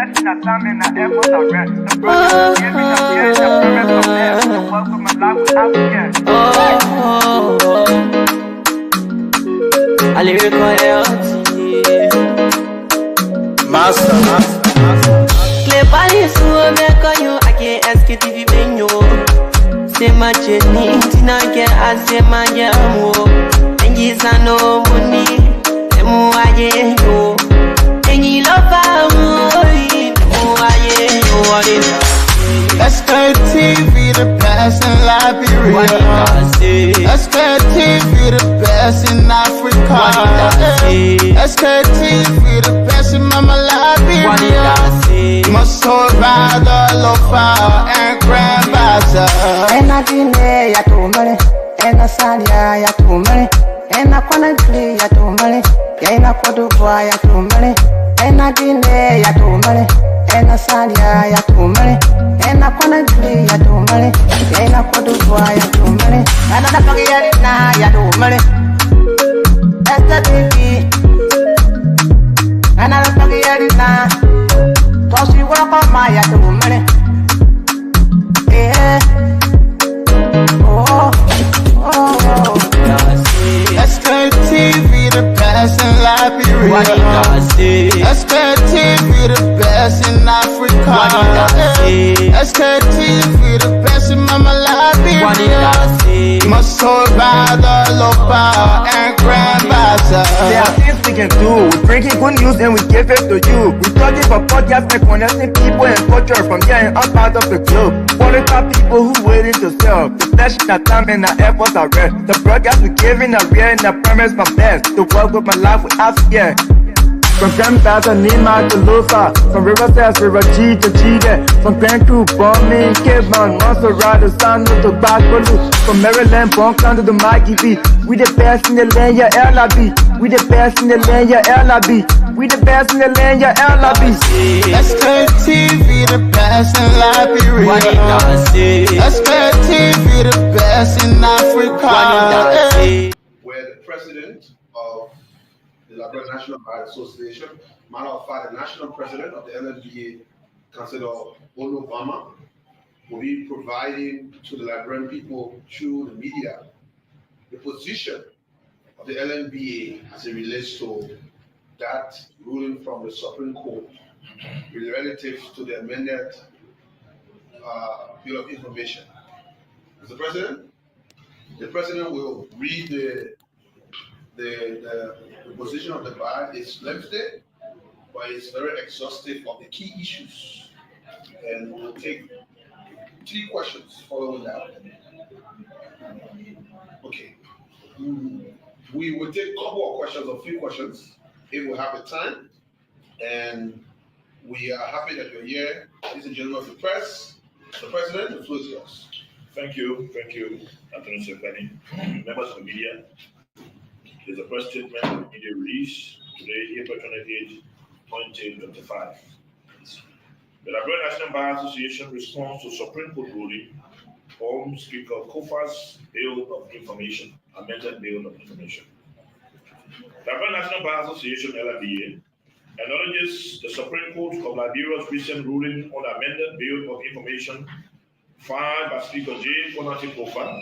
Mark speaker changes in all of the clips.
Speaker 1: blessing that time in the airport of rest. The brother gave me the fear, the promise of death. The work with my life without fear.
Speaker 2: I lyrical health.
Speaker 3: Master.
Speaker 2: Clay Paris, who make on you, I can't ask it if you been you. Say my journey, Tina can ask my jamo. And he's no money, and who I know. And you love
Speaker 3: Sktv, the best in Liberia. Sktv, the best in Africa. Sktv, the best in Mama Liberia. Must hold by the lofa and grandmaster.
Speaker 4: And I didn't ya to money, and I salia ya to money, and I wanna play ya to money, and I could do ya to money, and I didn't ya to money, and I salia ya to money, and I wanna play ya to money, and I could do ya to money, and I forget it now ya to money. That's the baby, and I forget it now. Cause you walk on my ya to money. Yeah.
Speaker 3: Sktv, the best in Liberia. Sktv, the best in Africa. Sktv, the best in Mama Liberia. Must hold by the lofa and grandmaster.
Speaker 1: There are things we can do. We bring in good news and we give it to you. We talking for podcasts and connecting people and culture from here and out part of the globe. Qualified people who waiting to sell. The blessing that time in the airports are rest. The broadcast we giving a real and the promise from best. To work with my life without fear. From Grandfather Nima to Lufa, from Riverside River G to Chide, from Grand Crew, Bombing, Cape Mount, Montserrat, San to Backwater, from Maryland, Bonk to the Mikey B. We the best in the land, yeah, LIB. We the best in the land, yeah, LIB. We the best in the land, yeah, LIB.
Speaker 3: Sktv, the best in Liberia. Sktv, the best in Africa.
Speaker 5: Where the president of the Liberian National Bar Association, matter of fact, the national president of the LNBA, Councilor Obama, will be providing to the Liberian people through the media the position of the LNBA as it relates to that ruling from the Supreme Court relative to the amended Bill of Information. Mr. President, the president will read the position of the bar. It's lengthy, but it's very exhaustive of the key issues. And we'll take 3 questions following that. Okay. We will take a couple of questions or 3 questions if we have the time. And we are happy that you're here. Ladies and gentlemen of the press, the president, the floor is yours.
Speaker 6: Thank you, Anthony Sekani. Members of the media, there's a press statement of media release today, April 28, 2025. The Liberian National Bar Association responds to Supreme Court ruling on Speaker Kofa's Bill of Information, amended Bill of Information. The Liberian National Bar Association, LIBA, acknowledges the Supreme Court of Liberia's recent ruling on amended Bill of Information filed by Speaker J. Konati Kofa.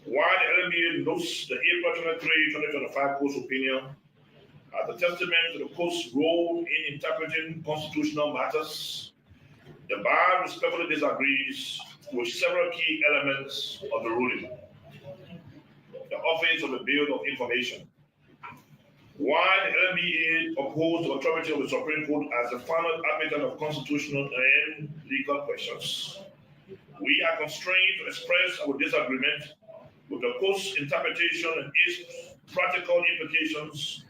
Speaker 6: While the LMBA notes the April 23, 2025 Court's opinion as a testament to the Court's role in interpreting constitutional matters, the Bar respectfully disagrees with several key elements of the ruling. The office of the Bill of Information. While the LMBA upholds the authority of the Supreme Court as the final advocate of constitutional and legal questions, we are constrained to express our disagreement with the Court's interpretation and its practical implications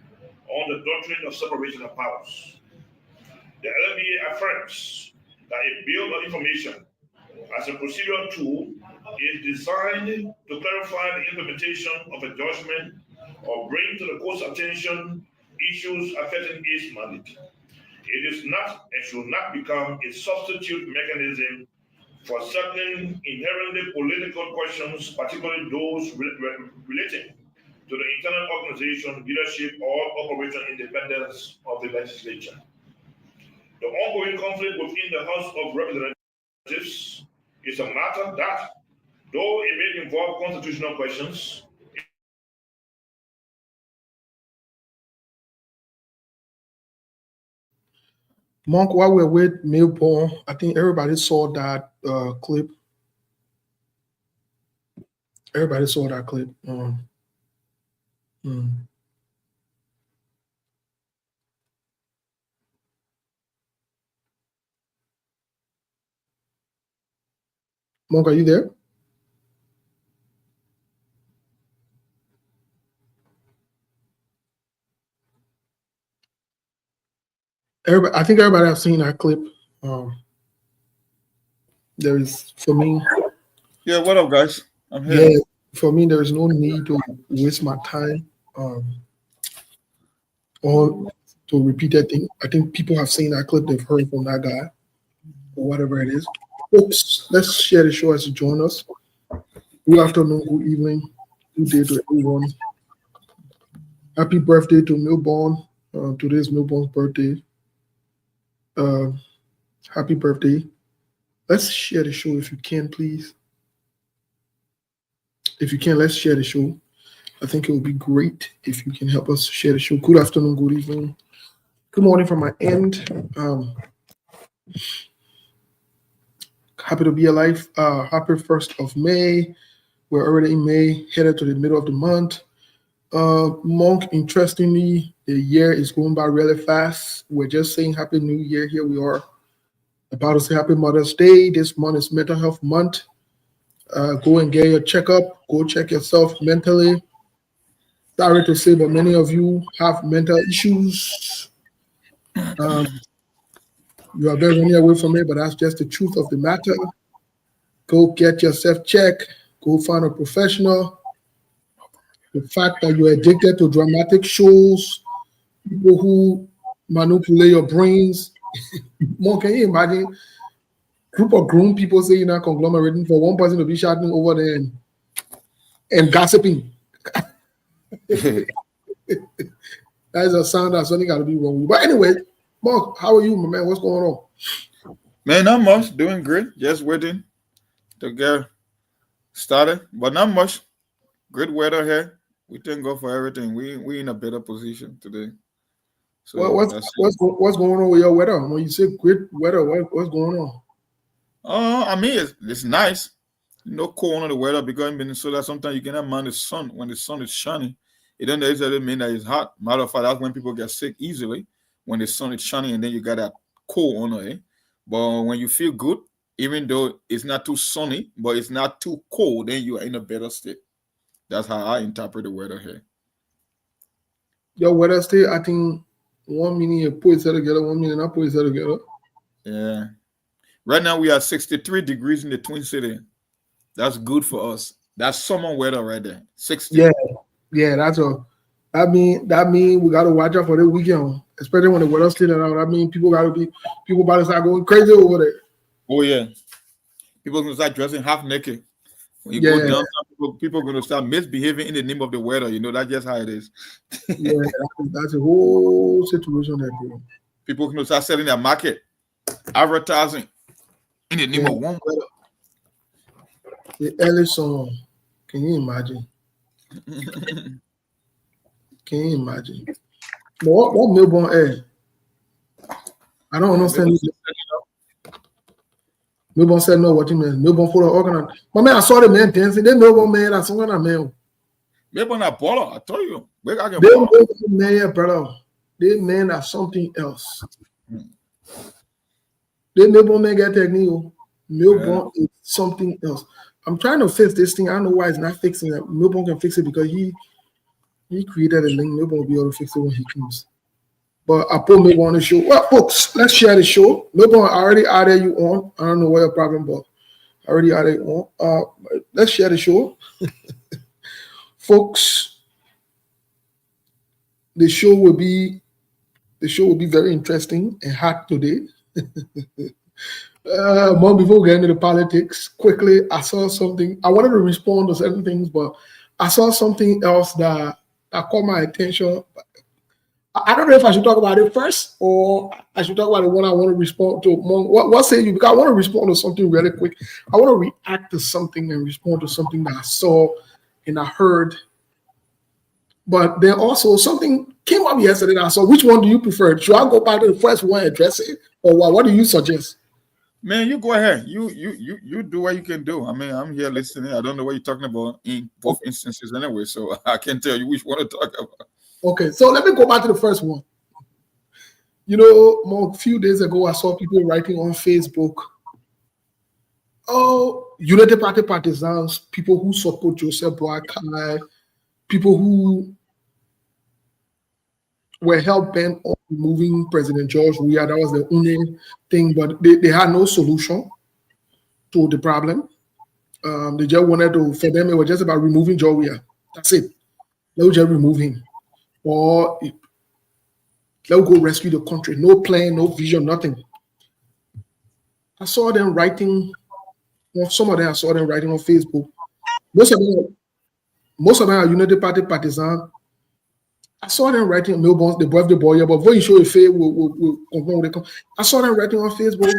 Speaker 6: on the doctrine of separation of powers. The LMBA affirms that a Bill of Information as a procedural tool is designed to clarify the implementation of a judgment or bring to the Court's attention issues affecting its mandate. It is not and should not become a substitute mechanism for certain inherently political questions, particularly those relating to the internal organization, leadership, or operation independence of the legislature. The ongoing conflict within the House of Representatives is a matter that, though it may involve constitutional questions,
Speaker 7: Monk, while we're with Milborn, I think everybody saw that clip. Everybody saw that clip. Monk, are you there? Everybody, I think everybody has seen that clip. There is, for me.
Speaker 8: Yeah, what up, guys? I'm here.
Speaker 7: Yeah, for me, there is no need to waste my time or to repeat that thing. I think people have seen that clip. They've heard from that guy or whatever it is. Folks, let's share the show as you join us. Good afternoon, good evening, good day to everyone. Happy birthday to Milborn. Today's Milborn's birthday. Happy birthday. Let's share the show if you can, please. If you can, let's share the show. I think it would be great if you can help us share the show. Good afternoon, good evening, good morning from my end. Happy to be alive. Happy 1st of May. We're already in May, headed to the middle of the month. Monk, interestingly, the year is going by really fast. We're just saying Happy New Year. Here we are about to say Happy Mother's Day. This month is Mental Health Month. Go and get your checkup. Go check yourself mentally. Sorry to say, but many of you have mental issues. You are very running away from it, but that's just the truth of the matter. Go get yourself checked. Go find a professional. The fact that you're addicted to dramatic shows, people who manipulate your brains. More, can you imagine? Group of grown people saying that conglomerating for one person to be shouting over there and gossiping. That is a sound that's something got to be wrong with. But anyway, Mark, how are you, my man? What's going on?
Speaker 8: Man, not much. Doing great. Just waiting to get started, but not much. Great weather here. We thank God for everything. We in a better position today. So
Speaker 7: what's going on with your weather? When you say great weather, what's going on?
Speaker 8: I mean, it's nice. No cold on the weather because in Minnesota, sometimes you cannot mind the sun. When the sun is shining, it doesn't necessarily mean that it's hot. Matter of fact, that's when people get sick easily, when the sun is shining and then you got that cold on it. But when you feel good, even though it's not too sunny, but it's not too cold, then you are in a better state. That's how I interpret the weather here.
Speaker 7: Your weather state, I think 1 minute you put it together, 1 minute I put it together.
Speaker 8: Yeah. Right now we are 63 degrees in the Twin City. That's good for us. That's summer weather right there. 60.
Speaker 7: Yeah, that mean we gotta watch out for the weekend, especially when the weather's clearing out. I mean people about to start going crazy over there.
Speaker 8: Oh yeah. People gonna start dressing half naked. When you go downtown, people are gonna start misbehaving in the name of the weather. You know, that's just how it is.
Speaker 7: Yeah, that's a whole situation there, bro.
Speaker 8: People gonna start selling their market, advertising in the name of one weather.
Speaker 7: The early song. Can you imagine? Can you imagine? But what Melbourne air? I don't understand. Melbourne said no. What you mean? Melbourne for the organ. But man, I saw the man dancing. They Melbourne man. That's something I man.
Speaker 8: Melbourne a baller. I told you.
Speaker 7: They Melbourne man, brother. They man are something else. They Melbourne man get technique. Melbourne is something else. I'm trying to fix this thing. I don't know why it's not fixing it. Melbourne can fix it because he created a link. Melbourne will be able to fix it when he comes. But I put Melbourne on the show. Well, folks, let's share the show. Melbourne, I already added you on. I don't know what your problem, but I already added you on. Let's share the show. Folks, the show will be very interesting and hot today. Before we get into the politics, quickly, I saw something. I wanted to respond to certain things, but I saw something else that caught my attention. I don't know if I should talk about it first or I should talk about the one I want to respond to. What say you? Because I want to respond to something really quick. I want to react to something and respond to something that I saw and I heard. But then also something came up yesterday that I saw. Which one do you prefer? Should I go back to the first one and address it? Or what do you suggest?
Speaker 8: Man, you go ahead. You do what you can do. I mean, I'm here listening. I don't know what you're talking about in both instances anyway, so I can't tell you which one to talk about.
Speaker 7: Okay, so let me go back to the first one. You know, a few days ago, I saw people writing on Facebook, oh, United Party partisans, people who support Joseph Boakai, people who were hell-bent on removing President George Weah. That was the only thing, but they had no solution to the problem. They just wanted to, for them, it was just about removing George Weah. That's it. They would just remove him. Or they'll go rescue the country. No plan, no vision, nothing. I saw them writing, well, some of them I saw them writing on Facebook. Most of them are United Party partisans. I saw them writing on Melbourne, the birthday boy, but when you show a face, I saw them writing on Facebook.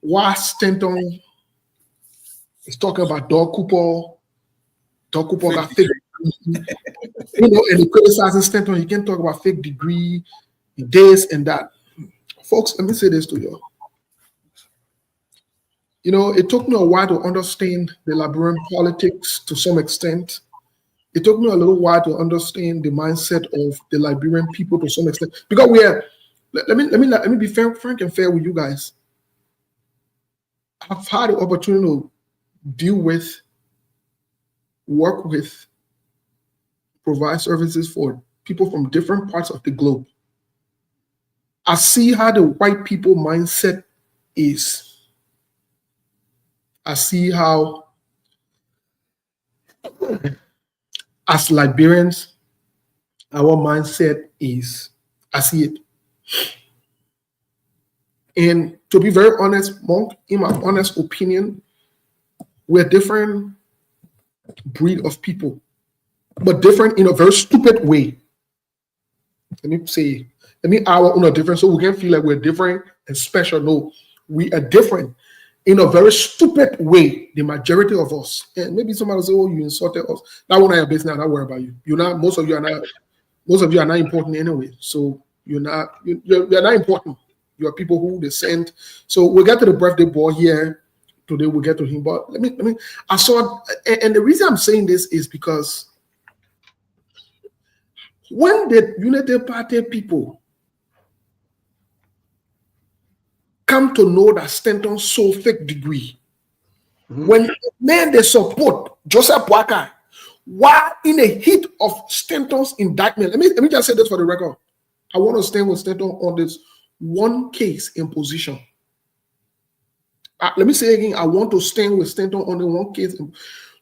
Speaker 7: Why Stanton is talking about Doug Cooper. Doug Cooper got fake. And they criticizing Stanton. You can talk about fake degree, this and that. Folks, let me say this to you. You know, it took me a while to understand the Liberian politics to some extent. It took me a little while to understand the mindset of the Liberian people to some extent. Because we are, let me be frank and fair with you guys. I've had the opportunity to deal with, work with, provide services for people from different parts of the globe. I see how the white people mindset is. I see how, as Liberians, our mindset is. I see it. And to be very honest, Monk, in my honest opinion, we're different breed of people, but different in a very stupid way. Let me our own are different so we can feel like we're different and special. No, we are different in a very stupid way, the majority of us. And maybe somebody will say, oh, you insulted us. That one I have business, not worry about you. You're not, most of you are not important anyway. So you're not important. You are people who they send. So we'll get to the birthday boy here. Today we'll get to him. But let me I saw, and the reason I'm saying this is because when the United Party people come to know that Stanton so fake degree, when men they support Joseph Boakai, while in the heat of Stanton's indictment, let me just say this for the record. I want to stand with Stanton on this one case in position. Let me say again, I want to stand with Stanton on the one case.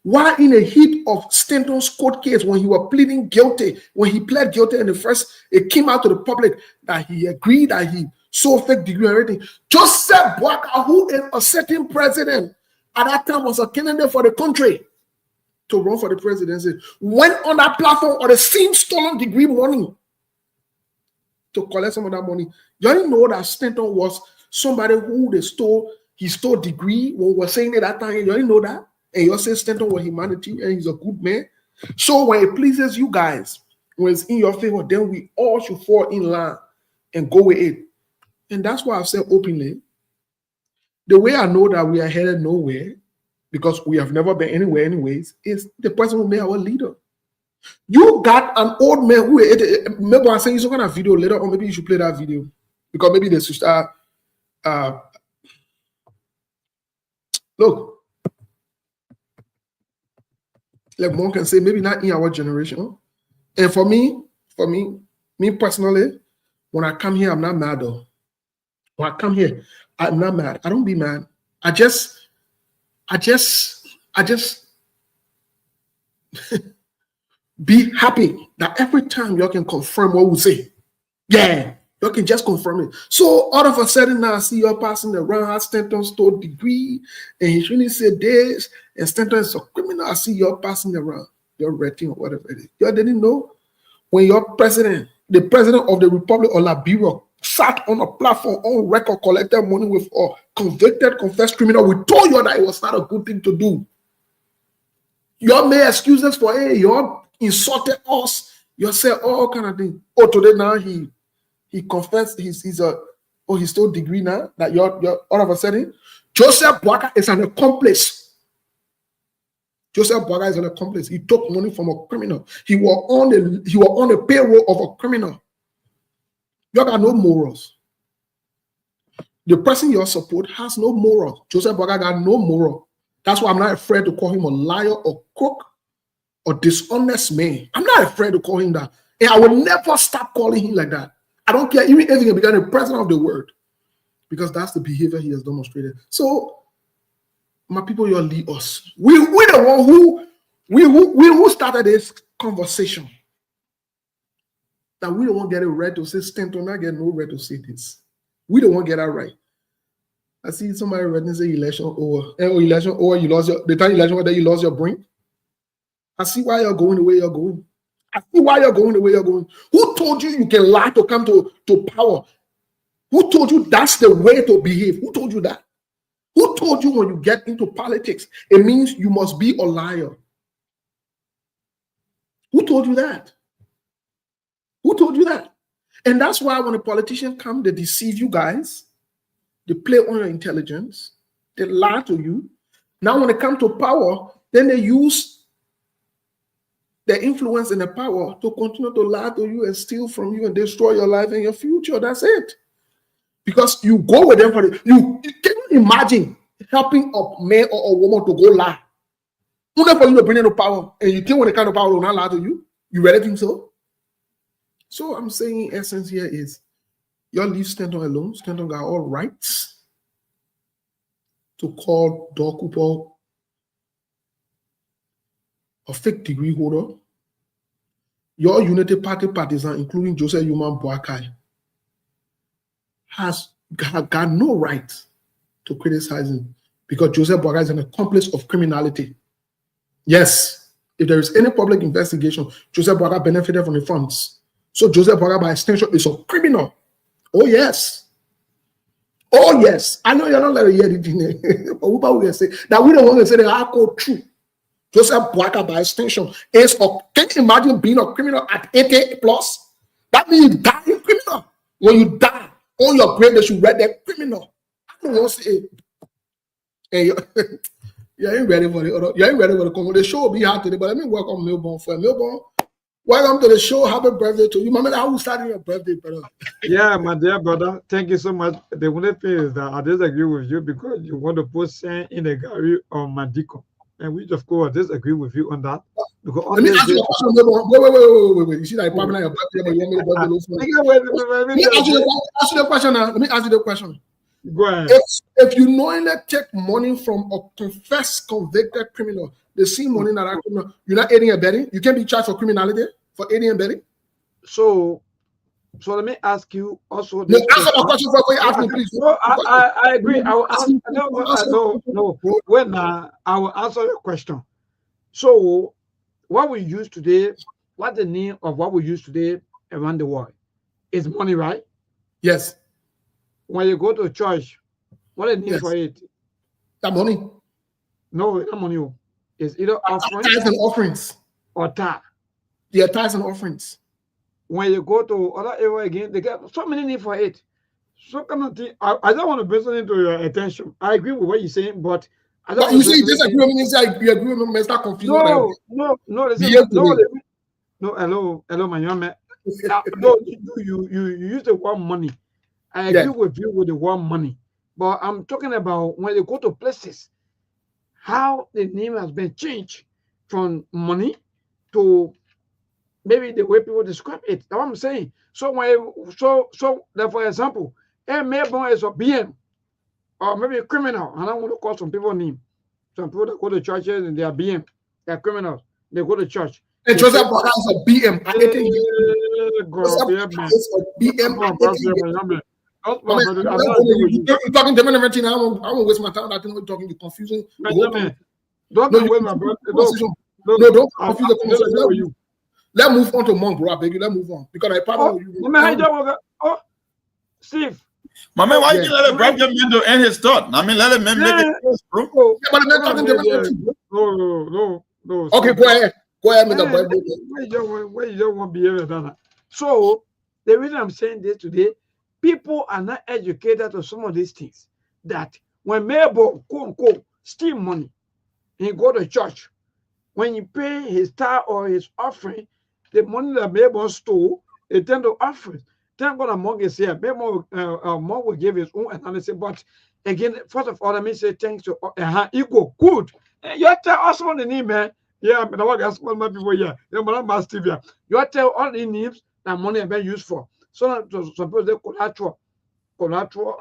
Speaker 7: While in the heat of Stanton's court case, when he was pleading guilty, when he pled guilty in the first, it came out to the public that he agreed that he saw fake degree and everything. Joseph Boakai, who is a sitting president at that time, was a candidate for the country to run for the presidency, went on that platform on the same stolen degree money to collect some of that money. You didn't know that Stanton was somebody who he stole degree when we were saying it that time. You didn't know that. And you say Stanton was humanity and he's a good man. So when it pleases you guys, when it's in your favor, then we all should fall in line and go with it. And that's why I've said openly, the way I know that we are headed nowhere, because we have never been anywhere anyways, is the person who made our leader. You got an old man who, maybe I'm saying you're going to have video later, or maybe you should play that video. Because maybe they should start, look, like one can say, maybe not in our generation. And for me personally, when I come here, I'm not mad though. When I come here, I'm not mad. I don't be mad. I just be happy that every time y'all can confirm what we say. Yeah, You can just confirm it. So all of a sudden now I see you're passing around, has Stanton's third degree, and he shouldn't say this, and Stanton is a criminal. I see you're passing around, you're writing or whatever it is. You didn't know when your president, the president of the Republic of Liberia, sat on a platform on record, collected money with a convicted, confessed criminal. We told you that it was not a good thing to do. You made excuses for it. You insulted us. You said all kind of things. Oh, today now he confessed he's still degree now that you're all of a sudden. Joseph Boakai is an accomplice. Joseph Boakai is an accomplice. He took money from a criminal. He was on the payroll of a criminal. You got no morals. The person you support has no morals. Joseph Boakai got no moral. That's why I'm not afraid to call him a liar or crook or dishonest man. I'm not afraid to call him that. And I will never stop calling him like that. I don't care even if he become the president of the world, because that's the behavior he has demonstrated. So, my people, you lead us. We the one who started this conversation. That we don't want to get it right to say Stanton, not get no right to say this. We don't want to get that right. I see somebody writing say election over. Election over, you lost the time election over, you lost your brain. I see why you're going the way you're going. I see why you're going the way you're going. Who told you you can lie to come to power? Who told you that's the way to behave? Who told you that? Who told you when you get into politics, it means you must be a liar? Who told you that? Who told you that? And that's why when a politician comes, they deceive you guys. They play on your intelligence. They lie to you. Now when they come to power, then they use the influence and the power to continue to lie to you and steal from you and destroy your life and your future. That's it. Because you go with them for it. You can imagine helping a man or a woman to go lie. Only for you to bring them to power. And you think when they come to power, they will not lie to you? You really think so? So I'm saying in essence here is, y'all leave Stanton alone. Stanton got all rights to call Doug Cooper a fake degree holder. Your Unity Party partisan, including Joseph Human Boakai, has got no right to criticize him because Joseph Boakai is an accomplice of criminality. Yes, if there is any public investigation, Joseph Boakai benefited from the funds. So Joseph Boakai, by extension, is a criminal. Oh, yes. Oh, yes. I know you're not letting hear it, but we will say that we don't want to say the hardcore truth. Joseph Boakai, by extension, is a. Can you imagine being a criminal at 80 plus? That means you die a criminal. When you die, on your grave, they should write that criminal. I don't want to say, hey, you ain't ready for it. You ain't ready for the convo. The show will be hard today, but let me welcome Milburn for Milburn. Welcome to the show. Happy birthday to you. Mama, how was starting your birthday, brother?
Speaker 9: Yeah, my dear brother. Thank you so much. The only thing is that I disagree with you because you want to put sand in the Gary on Mandiko. And we just go disagree with you on that. Because
Speaker 7: let me ask you a question. Wait. You see that probably not your birthday, but you want me to let me ask you the question now. Let me ask you the question.
Speaker 9: Go ahead.
Speaker 7: If you knowingly take money from a confessed, convicted criminal, the same money that criminal, you're not aiding and abetting. You can't be charged for criminality for aiding and abetting.
Speaker 9: So let me ask you also.
Speaker 7: No, answer my question before you ask me, please.
Speaker 9: No, I agree. I will ask. No. When I will answer your question. So, what we use today, what the name of what we use today around the world is money, right?
Speaker 7: Yes.
Speaker 9: When you go to church, what is the name for it?
Speaker 7: That money.
Speaker 9: No, not money. It's either offerings.
Speaker 7: Tithes and offerings.
Speaker 9: Or tithe.
Speaker 7: Yeah, tithes and offerings.
Speaker 9: When you go to other area again, they get so many names for it. So kind of thing. I don't want to bring something to your attention. I agree with what you're saying, but I don't.
Speaker 7: But you say you disagree with me. You say you agree with me. Start confusing.
Speaker 9: No. Hello, my young man. No, you use the word money. I agree with you with the word money, but I'm talking about when you go to places, how the name has been changed from money to maybe the way people describe it. That's what I'm saying. So like for example, Melbourne is a BM or maybe a criminal. I don't want to call some people name. Some people that go to churches and they are BM, they're criminals. They go to church.
Speaker 7: And Joseph Boakai is a BM. You're talking different everything. I won't waste my time. I think we're talking. You're confusing.
Speaker 9: Don't waste my brother.
Speaker 7: No, don't confuse the conversation. Let's move on to Monk, bro. I beg you. Let's move on because I probably.
Speaker 9: Oh, Steve.
Speaker 8: My man, why you let a brother man to end his thought? I mean, let him make it first, bro.
Speaker 7: Yeah, but they're talking different.
Speaker 9: No.
Speaker 7: Okay, go ahead. Go ahead, Mr.
Speaker 9: Where you don't want to be here, so the reason I'm saying this today, people are not educated to some of these things. That when Mabel quote unquote steal money, he go to church. When you pay his tithe or his offering, the money that Mabel stole, they tend to offer. Thank God Monk is here. Mabel Monk will give his own analysis. But again, first of all, let me say thanks to equal good. You tell us on the name, man. Yeah, but I want to ask all my people here. You tell all the names that money have been used for. So suppose they collateral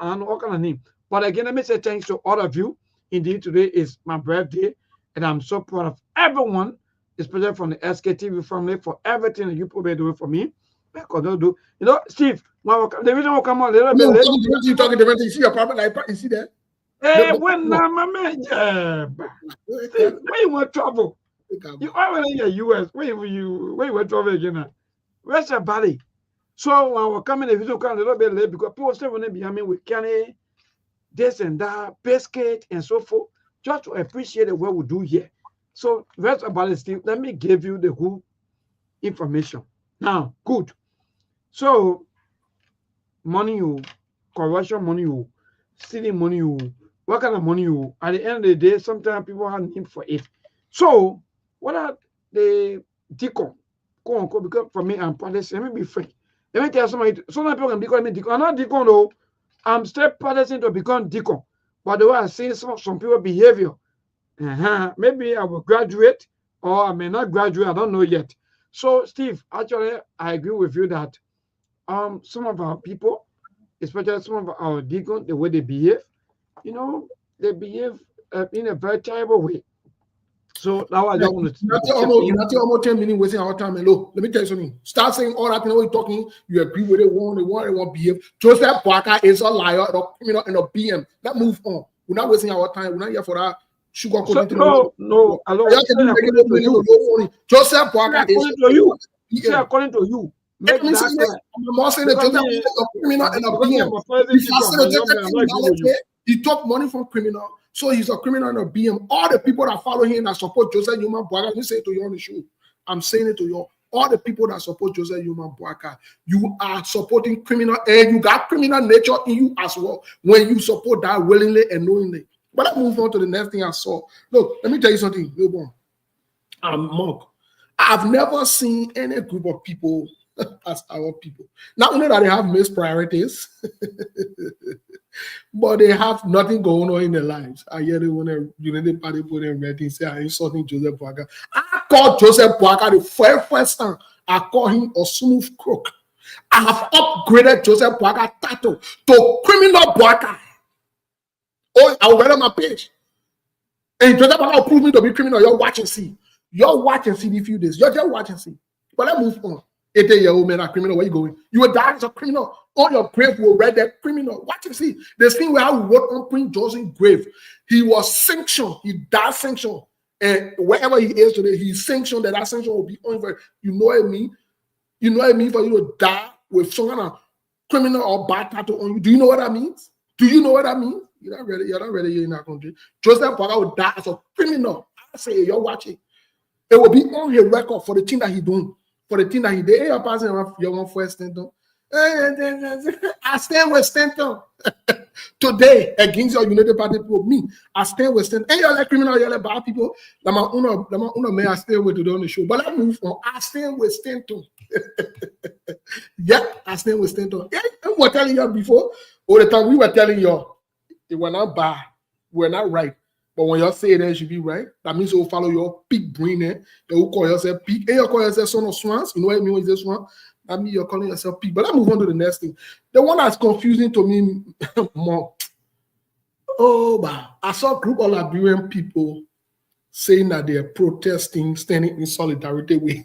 Speaker 9: and all kind of name. But again, let me say thanks to all of you. Indeed, today is my birthday, and I'm so proud of everyone, especially from the Sktv family, for everything that you probably doing for me. Because don't do, Steve. The reason will come on a little bit late.
Speaker 7: You talking different things. You see your problem, like you see that?
Speaker 9: Hey, when my man, Steve, where you want trouble? You already in the US. Where you want trouble again? Where's your body? So when we're coming, the video come a little bit late because people say when they behind me with candy, this and that, biscuit and so forth, just to appreciate what we do here. So rest about it, Steve. Let me give you the whole information. Now, good. So money you, corruption money you, stealing money you, what kind of money you? At the end of the day, sometimes people have need for it. So what are the deacon? Quote unquote, because for me, I'm practicing. Let me be frank. Let me tell somebody. Some people can become deacon. I'm not deacon though. I'm still practicing to become deacon. But the way I see some people behavior, maybe I will graduate or I may not graduate. I don't know yet. So, Steve, actually, I agree with you that some of our people, especially some of our deacons, the way they behave, they behave in a very terrible way. So now I don't want to.
Speaker 7: You're not almost 10 minutes wasting our time. Hello, let me tell you something. Start saying all that thing you're talking. You agree with it. They won't behave. Joseph Parker is a liar, and a BM. Let's move on. We're not wasting our time. We're not here for that. Sugar
Speaker 9: No.
Speaker 7: Joseph Parker is
Speaker 9: according to you. Make that clear.
Speaker 7: I'm not saying that Joseph is a criminal and a BM. He took money from criminal, so he's a criminal and a BM. All the people that follow him that support Joseph Newman Boaka, let me say it to you on the show. I'm saying it to you. All the people that support Joseph Newman Boaka, you are supporting criminal, and you got criminal nature in you as well when you support that willingly and knowingly. But let's move on to the next thing I saw. Look, let me tell you something. I'm Monk. I've never seen any group of people as our people. Not only that they have missed priorities, but they have nothing going on in their lives. I hear they want to United Party put in red and say, I'm insulting Joseph Boaka. I call Joseph Boaka the first time. I call him a smooth crook. I have upgraded Joseph Boaka title to criminal Boaka. Oh, I'll write on my page. And Joseph Boaka will prove me to be criminal. You're watching see. You're watching see the few days. You're just watching see. But let's move on. 8-year-old man, a criminal. Where you going? You will die as a criminal. On your grave will write that criminal. Watch and see. The thing where I wrote on Prince Joseph's grave, he was sanctioned. He died sanctioned. And wherever he is today, he's sanctioned that sanction will be on. You know what I mean? You know what I mean for you to die with some kind of criminal or bad tattoo on you? Do you know what that means? Do you know what that means? You're not ready. You're not ready here in that country. Joseph Boaka will die as a criminal. I say, you're watching. It will be on his record for the thing that he's doing. For the thing that he did. Hey, you're passing your one for Stanton. I stand with Stanton. Today, against your United Party people, me, I stand with Stanton. Hey, you're like criminal, you're like bad people. I'm man, I stand with today on the show. But I move on. I stand with Stanton. Yeah, I stand with Stanton. Yeah, I was telling you before. All the time we were telling you, it were not bad. We're not right. But when y'all say that, it should be right. That means you'll follow your pig brain. You will call yourself pig. And you call yourself son of swans. You know what I mean when you say swan? That means you're calling yourself pig. But let's move on to the next thing. The one that's confusing to me more. Oh, wow. I saw a group of Liberian people saying that they're protesting, standing in solidarity with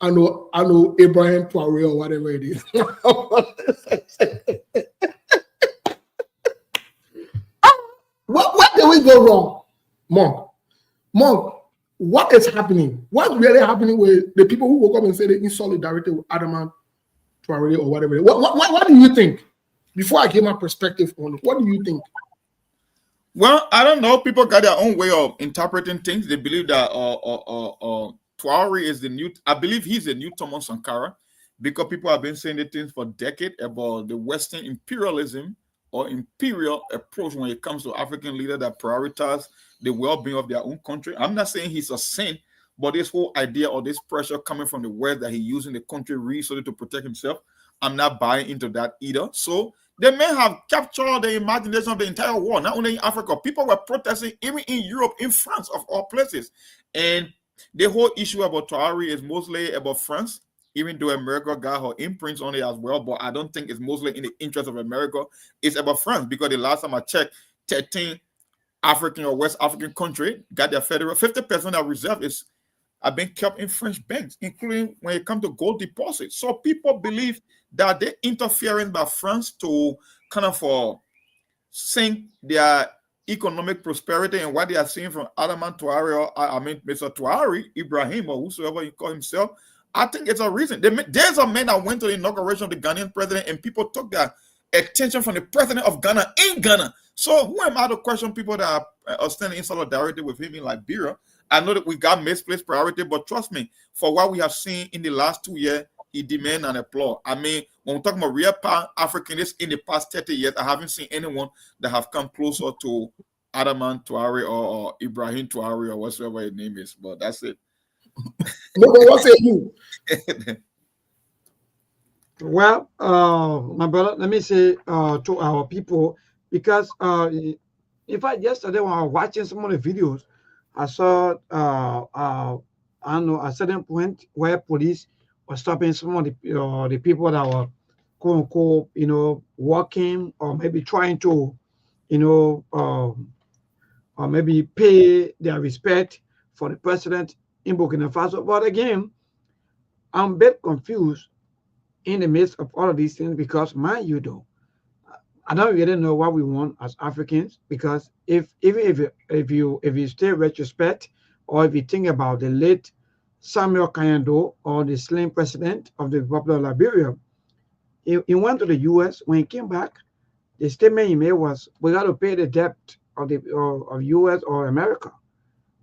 Speaker 7: I know Abraham Poirier or whatever it is. Where did we go wrong? Monk, what is happening? What's really happening with the people who woke up and said they're in solidarity with Adamant Poirier or whatever? What do you think? Before I give my perspective on it, what do you think?
Speaker 8: Well, I don't know. People got their own way of interpreting things. They believe that Tuari is the new. I believe he's the new Thomas Sankara, because people have been saying the things for decades about the Western imperialism or imperial approach when it comes to African leaders that prioritize the well-being of their own country. I'm not saying he's a saint, but this whole idea or this pressure coming from the West that he's using the country resources to protect himself, I'm not buying into that either. So they may have captured the imagination of the entire world, not only in Africa. People were protesting even in Europe, in France, of all places. And the whole issue about Tuari is mostly about France, even though America got her imprints on it as well. But I don't think it's mostly in the interest of America. It's about France, because the last time I checked, 13 African or West African country got their federal 50% of reserve have been kept in French banks, including when it comes to gold deposits. So people believe that the interference by France to kind of sink their economic prosperity and what they are seeing from Adamant Tuari, or Mr. Tuari, Ibrahim, or whosoever he call himself, I think it's a reason. There's a man that went to the inauguration of the Ghanaian president and people took their attention from the president of Ghana in Ghana. So who am I to question people that are standing in solidarity with him in Liberia? I know that we got misplaced priority, but trust me, for what we have seen in the last 2 years, he demands an applause. I mean, when we're talking about real Africanists in the past 30 years, I haven't seen anyone that have come closer to Adamant Tuari or Ibrahim Tuari or whatsoever his name is. But that's it.
Speaker 7: No, but what say you?
Speaker 9: Well, my brother, let me say to our people, because in fact, yesterday when I was watching some of the videos, I saw I don't know, a certain point where police were stopping some of the people that were quote unquote, walking or maybe trying to, or maybe pay their respect for the president in Burkina Faso. But again, I'm a bit confused in the midst of all of these things, because mind you though, I don't really know what we want as Africans, because if you stay retrospect, or if you think about the late Samuel Kanyando, or the slain president of the Republic of Liberia, he went to the US. When he came back, the statement he made was, we got to pay the debt of the of US or America.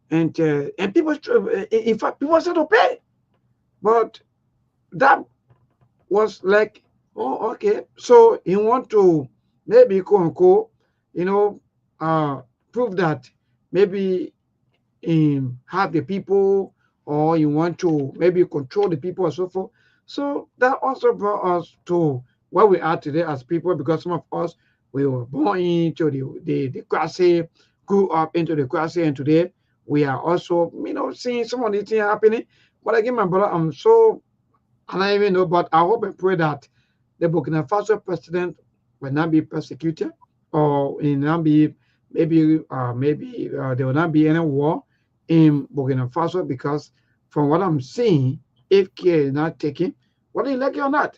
Speaker 9: And people, in fact, people said to pay. But that was like, oh, okay. So he want to maybe quote unquote, prove that maybe have the people, or you want to maybe control the people and so forth. So that also brought us to where we are today as people, because some of us, we were born into the democracy, grew up into the democracy, and today we are also, seeing some of these things happening. But again, my brother, I don't even know, but I hope and pray that the Burkina Faso president will not be persecuted, or will not be maybe there will not be any war in Burkina Faso, because from what I'm seeing, if care is not taken, whether you like it or not,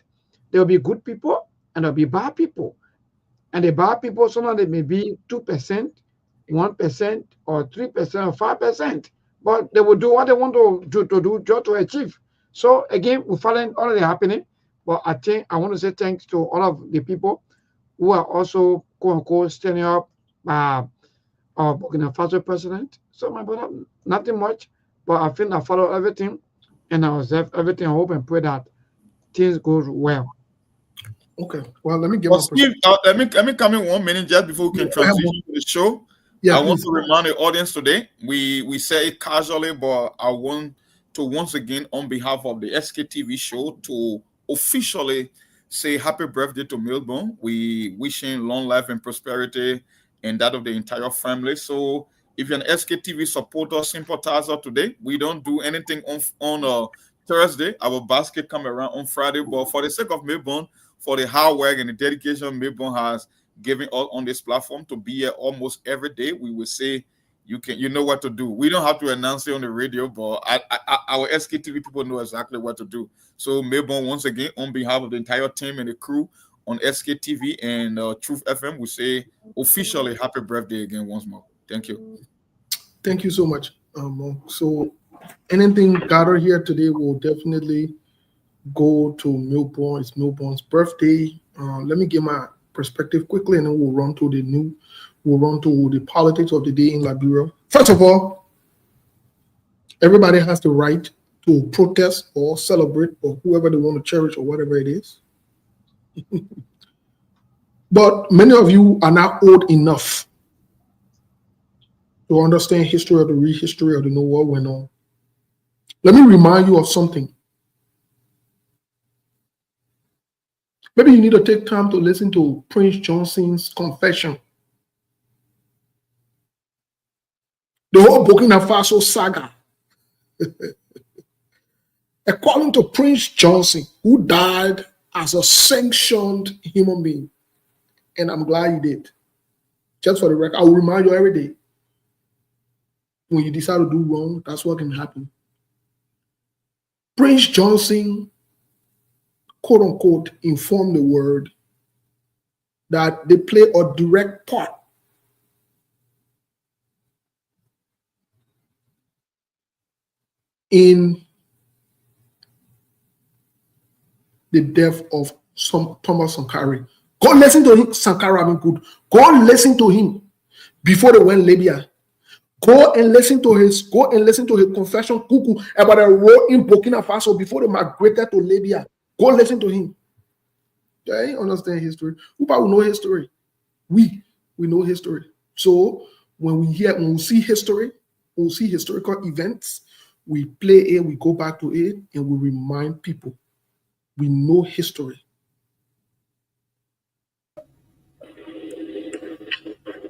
Speaker 9: there will be good people and there will be bad people. And the bad people, sometimes they may be 2%, 1%, or 3%, or 5%, but they will do what they want to do just to achieve. So again, we're following all of the happening, but I want to say thanks to all of the people who are also quote unquote standing up our Burkina Faso president. So my brother, nothing much, but I think I follow everything, and I observe everything. I hope and pray that things go well.
Speaker 7: Okay. Well, let me give
Speaker 8: Steve, let me come in 1 minute just before we can transition to the show.
Speaker 7: Yeah,
Speaker 8: I want to remind the audience today, we say it casually, but I want to once again, on behalf of the SKTV show, to officially say happy birthday to Milburn. We wish him long life and prosperity, and that of the entire family. So if you're an SKTV supporter, sympathizer today, we don't do anything on Thursday. Our basket come around on Friday, but for the sake of Milburn, for the hard work and the dedication Milburn has given us on this platform to be here almost every day, we will say you know what to do. We don't have to announce it on the radio, but our SKTV people know exactly what to do. So Melbourne, once again, on behalf of the entire team and the crew on SKTV and Truth FM, we say officially happy birthday again once more. Thank you.
Speaker 7: Thank you so much. So anything gathered here today will definitely go to Melbourne. It's Melbourne's birthday. Let me give my perspective quickly, and then we'll run to the politics of the day in Liberia. First of all, everybody has the right to protest or celebrate or whoever they want to cherish or whatever it is. But many of you are not old enough to understand history or the real history or to know what went on. Let me remind you of something. Maybe you need to take time to listen to Prince Johnson's confession. The whole Burkina Faso saga. According to Prince Johnson, who died as a sanctioned human being, and I'm glad he did. Just for the record, I will remind you every day. When you decide to do wrong, that's what can happen. Prince Johnson, quote unquote, informed the world that they play a direct part in the death of Thomas Sankara. Go listen to him, Sankara, I mean good. Go listen to him before they went Libya. Go and listen to his confession cuckoo about a war in Burkina Faso before they migrated to Libya. Go listen to him. They understand history. Who probably know history? We know history. So when we see history, when we see historical events, we play it, we go back to it, and we remind people. We know history.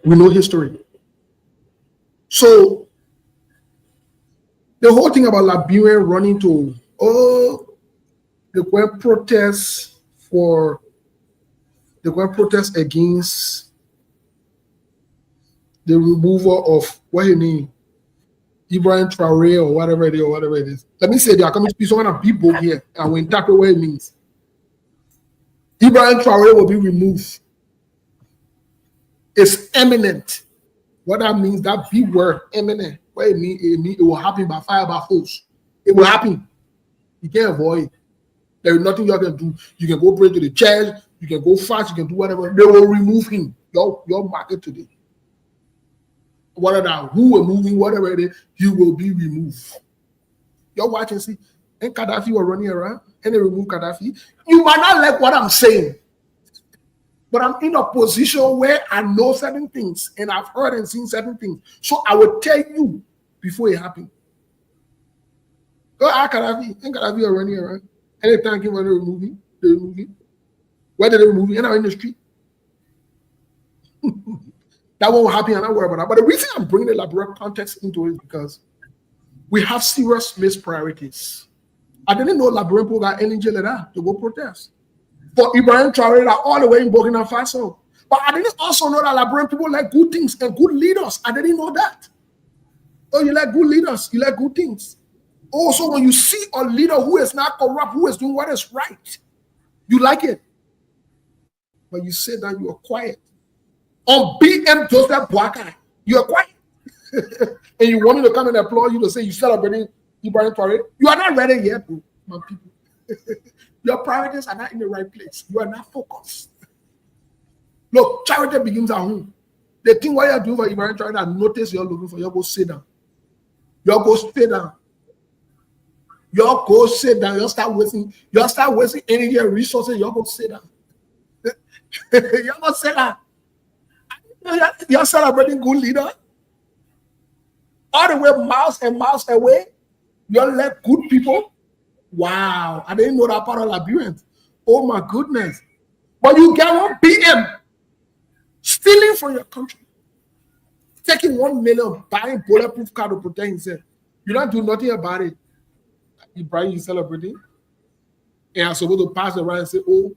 Speaker 7: We know history. So the whole thing about Liberian running to, they were protests against the removal of what you name, Ibrahim Traore or whatever it is. Let me say they are coming to speak someone of people here and we interpret what it means. Ibrahim Traore will be removed. It's eminent. What that means, that big word, eminent. What it means, it will happen by fire, by force. It will happen. You can't avoid it. There is nothing you can do. You can go pray to the church, you can go fast, you can do whatever. They will remove him. Your market today. Whatever, who will move him, whatever it is, he will be removed. You're watching, see, and Gaddafi were running around, and they remove Gaddafi. You might not like what I'm saying, but I'm in a position where I know certain things, and I've heard and seen certain things. So I will tell you before it happens. Go ask Gaddafi, and Gaddafi are running around. Anytime you want to remove him, they remove him. Where did they remove him? And I'm in the street. That won't happen, and I worry about that. But the reason I'm bringing the Liberia context into it is because we have serious missed priorities. I didn't know Liberian people got energy like that to go protest. For Ibrahim Traore all the way in Burkina Faso. But I didn't also know that Liberian people like good things and good leaders. I didn't know that. Oh, you like good leaders, you like good things. Also, when you see a leader who is not corrupt, who is doing what is right, you like it. But you say that you are quiet. On BM Joseph Boakai, you are quiet. And you want me to come and applaud you to say you celebrating Ibrahim Traore. You are not ready yet, my people. Your priorities are not in the right place. You are not focused. Look, charity begins at home. The thing what you're doing for Ibrahim Traore and notice you're looking for, you go sit down. You go stay down. You go sit down. You start wasting energy and resources. You go sit down. You go sit down. You're celebrating good leader. All the way miles and miles away, you let good people. Wow, I didn't know that part of Liberians. Oh my goodness. But you get 1 PM stealing from your country, taking 1 million, buying bulletproof car to protect himself. You don't do nothing about it. Ibrahim, you celebrating. And I'm supposed to pass around and say, oh,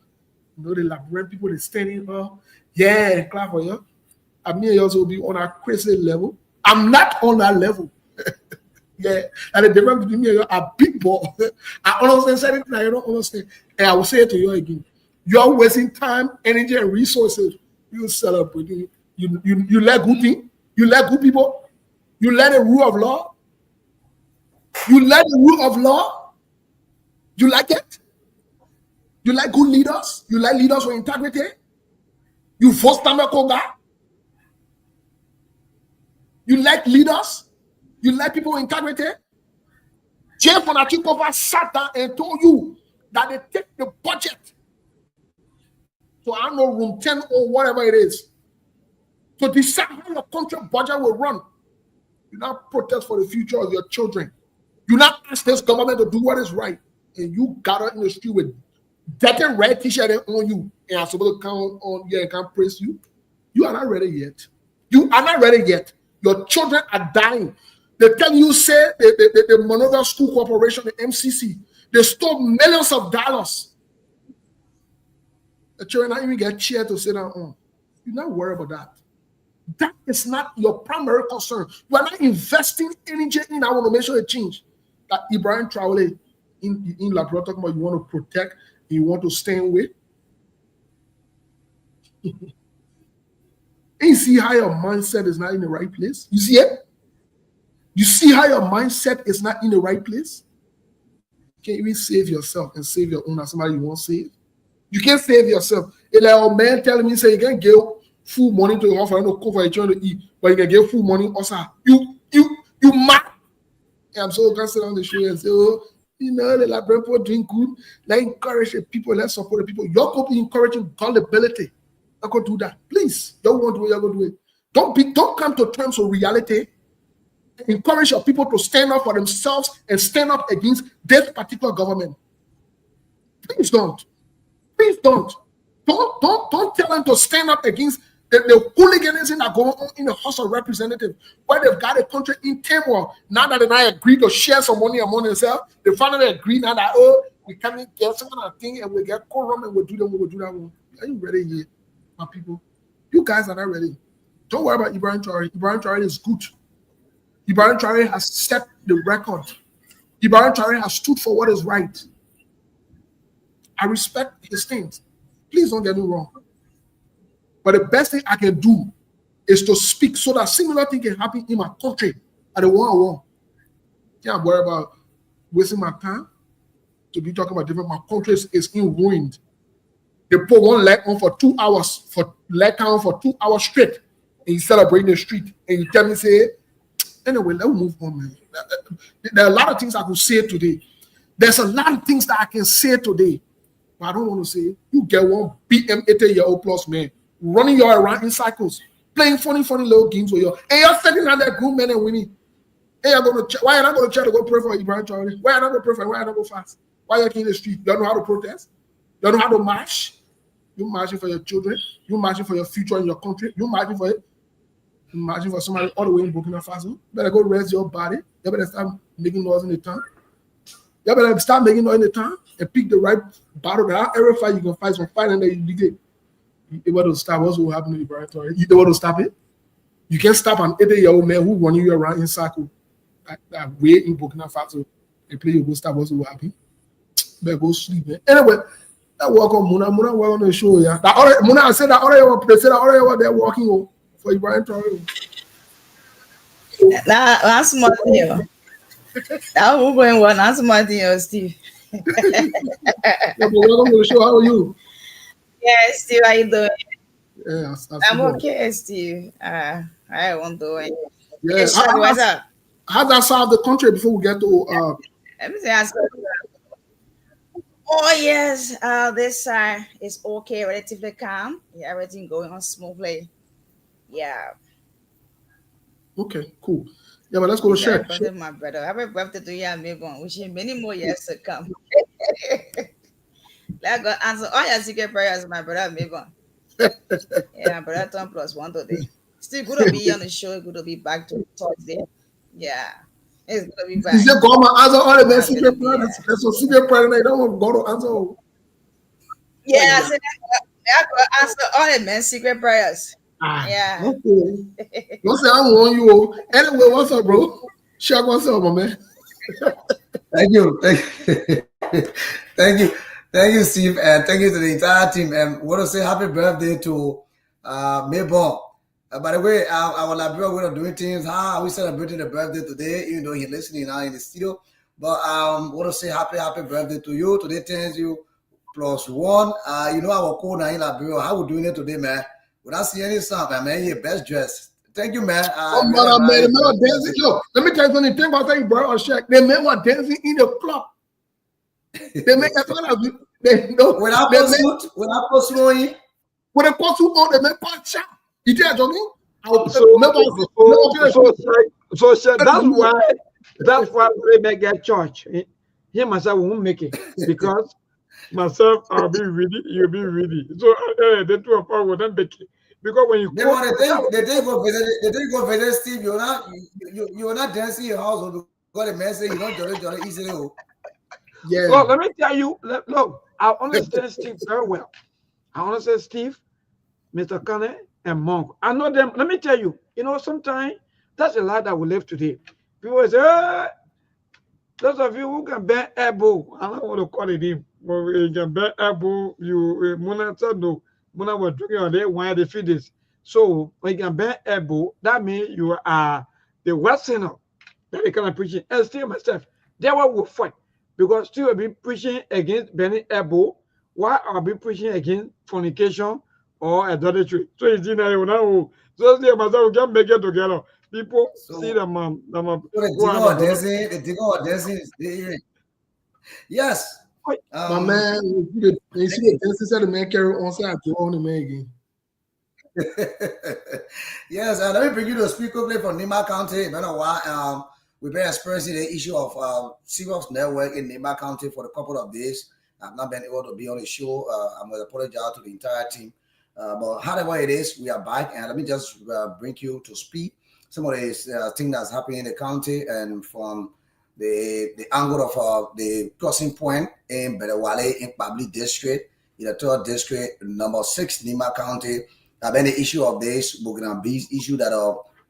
Speaker 7: you know, the Liberian people is standing up. Yeah, clap for you. I mean, you also be on a crazy level. I'm not on that level. Yeah, and the difference between me and you are big ball. I understand anything I don't understand. And I will say it to you again. You're wasting time, energy, and resources. You celebrating. You let good things. You let good people. You let the rule of law. You let the rule of law. You like it? You like good leaders? You like leaders with integrity? You foster Koga? You like leaders? You like people with integrity? Jeff Bonachikova sat down and told you that they take the budget. So I don't know, room 10 or whatever it is, to decide how your country budget will run. You not protest for the future of your children. You not ask this government to do what is right. And you gather in the street with dirty red t-shirt on you and are supposed to come on here and can't praise you. You are not ready yet. You are not ready yet. Your children are dying. They tell you, say, the Monrovia School Corporation, the MCC, they stole millions of dollars. The children not even get chair to sit down on. You're not worried about that. That is not your primary concern. You are not investing energy in. I want to make sure it change. That Ibrahim Traore in Labrador talking about you want to protect, you want to stand with. And you see how your mindset is not in the right place? You see it? You see how your mindset is not in the right place? You can't even save yourself and save your own as somebody you want to save. You can't save yourself. It's like a man telling me, say, you can't give full money to your house for you to cover each other to eat, but you can give full money also. You mad. And I'm so gonna sit on the show and say, oh, you know, the Labrador doing good. Let's encourage the people, let's support the people. You're going to be encouraging gullibility. Not going to do that. Please, don't want to do it, you're going to do it. Don't come to terms with reality. Encourage your people to stand up for themselves and stand up against this particular government. Please don't. Please don't. Don't tell them to stand up against the hooliganism that go on in the House of Representatives, where they've got a country in turmoil. Now that they not agree to share some money among themselves, they finally agree now that, oh, we can get some kind of thing and we get quorum and we'll do that one. Are you ready yet, my people? You guys are not ready. Don't worry about Ibrahim Traore. Ibrahim Traore is good. Ibrahim Traore has set the record. Ibrahim Traore has stood for what is right. I respect his things. Please don't get me wrong. But the best thing I can do is to speak so that similar thing can happen in my country at the one-on-one. Can't worry about wasting my time to be talking about different. My country is in ruined. They put one leg on for 2 hours, for 2 hours straight, and you celebrate in the street, and you tell me, say, anyway, let's move on, man. There are a lot of things I could say today. There's a lot of things that I can say today, but I don't want to say it. You get one BM 80-year-old plus man running you around in cycles, playing funny little games with you, and you're sitting out there, grown men and women. Hey, why are you not going to try to go pray for Ibrahim Traore? Why are you not going to pray for him? Why are you not going to fast? Why are you in the street? You don't know how to protest? You don't know how to march? You marching for your children? You marching for your future in your country? You marching for it? You marching for somebody all the way in Burkina Faso? You better go rest your body. You better start making noise in the town. You better start making noise in the town and pick the right battle. Every fight you can fight, some fight and then you get. You able to stop what's going to happen to Ibrahim Traore? You able to stop it? You can't stop an 80-year-old man who running you around in circle that way in Burkina Faso and play you go stop what's going to happen. Better go sleep, man. Anyway, that walk on Muna work on the show, yeah. That other Muna said that other they said that other they're walking on for Ibrahim Traore.
Speaker 10: That's my deal. That will going one. That's my deal, Steve.
Speaker 7: Yeah, but welcome to the show. How are you?
Speaker 10: Yeah, Steve, how you doing?
Speaker 7: Yeah,
Speaker 10: I'm okay, Steve. I won't do it.
Speaker 7: Yeah,
Speaker 10: what's up?
Speaker 7: How's that solve the country before we get to
Speaker 10: Let me say, oh yes, this side is okay, relatively calm. Yeah, everything going on smoothly. Yeah.
Speaker 7: Okay, cool. Yeah, but let's go to share.
Speaker 10: My brother, happy birthday to you and me, wishing many more years to come. Let God answer all your secret prayers, my brother, me. Yeah, brother, 10 plus 1 today. Still good to be on the show. Good to be back to Thursday. Yeah, it's good to be back.
Speaker 7: Is it God to answer all the best secret prayers? There's a secret prayer and I don't want God to answer.
Speaker 10: Yeah, I said that God answer all the men's secret prayers. Yeah.
Speaker 7: Okay. Don't say I want you. Anyway, what's up, bro? Shaq, what's up, my man?
Speaker 11: Thank you. Thank you, Steve, and thank you to the entire team. And want to say happy birthday to Maybon. By the way, our Liberia way of doing things. How are we celebrating the birthday today? Even though he's listening now in the studio, but want to say happy birthday to you. Today turns you +1. You know our code now in Liberia. How we doing it today, man? Without seeing any sound, man. You're best dressed. Thank you, man.
Speaker 7: Oh, man, they were dancing. Look, let me tell you something. Think about saying, bro, or Shaq. They men were dancing in the club. They make that fun of you. They know.
Speaker 11: When I post on,
Speaker 7: when they post on, they make punch out. You tell Johnny?
Speaker 9: So that's why we make that church. He myself won't make it because myself I'll be ready, you'll be ready. So the two of us will not make it. Because when you
Speaker 11: they go visit Steve, you're not dancing in your house because the man say you don't jolly easily.
Speaker 9: Yeah. Look, let me tell you, look, I understand Steve very well. I understand Steve, Mr. Kane, and Monk. I know them. Let me tell you, sometimes that's a life that we live today. People say, hey, those of you who can bend elbow, I don't want to call it him, but you can bend elbow, Muna said no. Muna was drinking on their wine, they feed this. So when you can bend elbow, that means you are the Westerner that they kind of preaching. And still myself, they will fight. Because still will be preaching against bending elbow, while I'll be preaching against fornication or adultery. So it's in there now. So see myself, we can make it together. People see them.
Speaker 11: The digger dancing. Yes.
Speaker 7: My man, you see the dancing said the man carry on side to own the man again.
Speaker 11: Yes, let me bring you to speak quickly from Nima County. We've been experiencing the issue of serious network in Nima County for a couple of days. I've not been able to be on the show. I'm going to apologize to the entire team. But however it is, we are back. And let me just bring you to speak some of these things that's happening in the county and from the angle of the crossing point in Bedewale in Public District, in the 3rd District, number 6, Nima County. I've been the issue of this Burkina Bees issue that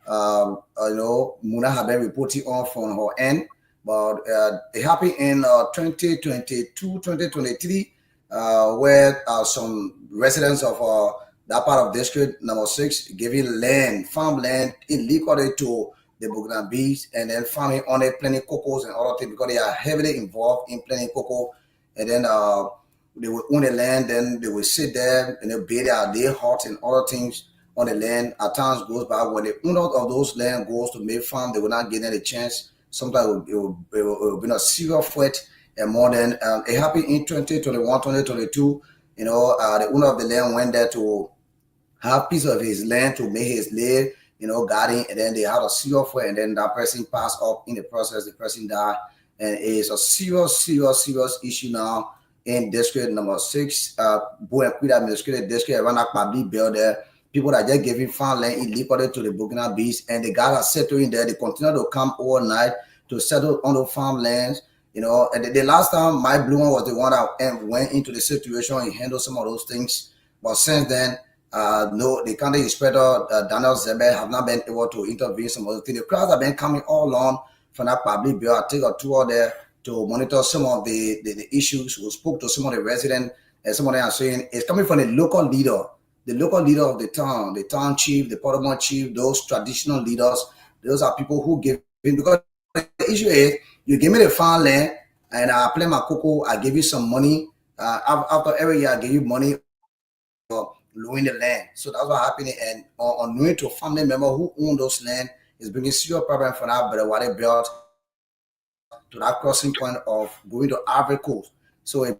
Speaker 11: Muna have been reporting on from her end, but it happened in 2022, 2023, where some residents of that part of district number 6 giving farmland illegally to the Burkina Bees and then farming on it, planting cocos and other things because they are heavily involved in planting cocoa. And then they will own the land, then they will sit there and they'll build their huts and other things on the land. At times goes by when the owner of those land goes to make farm, they will not get any chance. Sometimes it will be a serious threat. And more than it happened in 2021, 2022. The owner of the land went there to have piece of his land to make his land, garden, and then they had a serious threat, and then that person passed up in the process. The person died, and it's a serious issue now in district number 6, Boaquida Administrative District, around that public build there. People that just giving farmland illegally to the Burkina Bees, and the guys are settling there. They continue to come overnight to settle on the farmlands. And the last time Mike Bloom was the one that went into the situation and handled some of those things. But since then, no, the county inspector, Daniel Zebe, have not been able to intervene. Some of the things. The crowds have been coming all along from that public bill. I take a tour there to monitor some of the issues. We spoke to some of the residents, and some of them are saying it's coming from the local leader. The local leader of the town chief, the Portmore chief, those traditional leaders, those are people who give in, because the issue is you give me the farmland and I plant my cocoa, I give you some money. After every year, I give you money for lowing the land. So that's what happening. And on knowing to a family member who own those land is bringing serious problem for that, but what they built to that crossing point of going to Ivory Coast. So it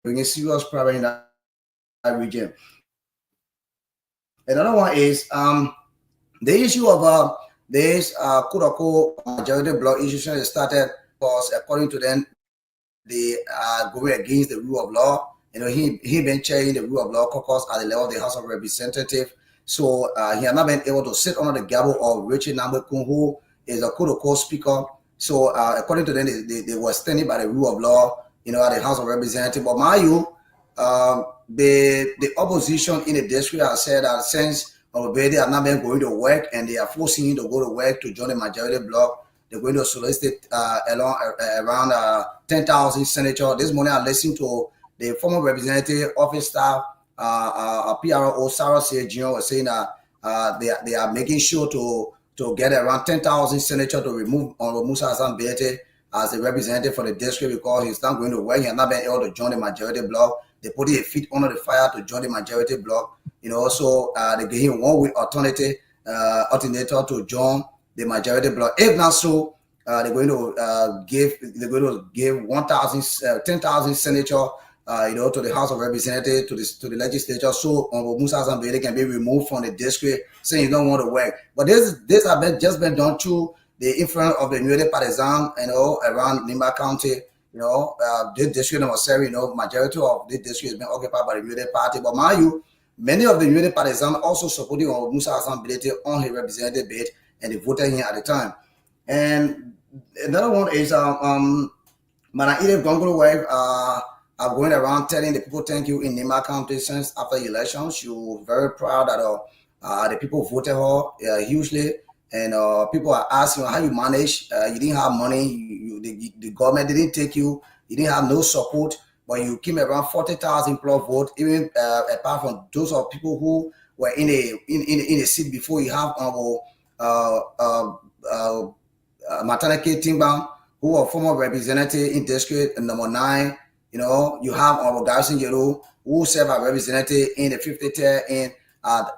Speaker 11: bringing serious problem in that region. Another one is the issue of this quote-unquote majority block issue started because according to them, they are going against the rule of law. He been chairing the rule of law caucus at the level of the House of Representatives. So he has not been able to sit under the gavel of Richard Nambekun, who is a quote-unquote speaker. So according to them, they were standing by the rule of law, at the House of Representatives. But mind you, the opposition in the district has said that since They have not been going to work, and they are forcing him to go to work to join the majority bloc. They're going to solicit around 10,000 senators. This morning I listened to the former representative office staff, PRO Sarah C. Jr. was saying that they are making sure to get around 10,000 senators to remove Honorable Musa Hassan Bete as a representative for the district because he's not going to work. He has not been able to join the majority bloc. They put his feet under the fire to join the majority bloc. So they gave him 1 week alternator to join the majority bloc. If not so, they're going to give 10,000 senators, to the House of Representatives, to the legislature, so Musa Hassan Bete can be removed from the district, saying he don't want to work. But this has just been done through the influence of the Unity Partisan, around Nimba County. This district number 7, majority of this district has been occupied by the Unity Party. But mind you, many of the Unity Partisans also supported Musa Hassan Bete on his representative bid, and they voted him at the time. And another one is Madam Edith Gongolo wife are going around telling the people thank you in Nimba County since after the election. She was very proud that the people voted her hugely. And people are asking how you manage. You didn't have money. The government didn't take you. You didn't have no support, but you came around 40,000 plus votes. Even apart from those of people who were in a seat before, you have Maternity Timbang, who were former representative in district number 9. You have Garrison Yero, who served as representative in the 53rd in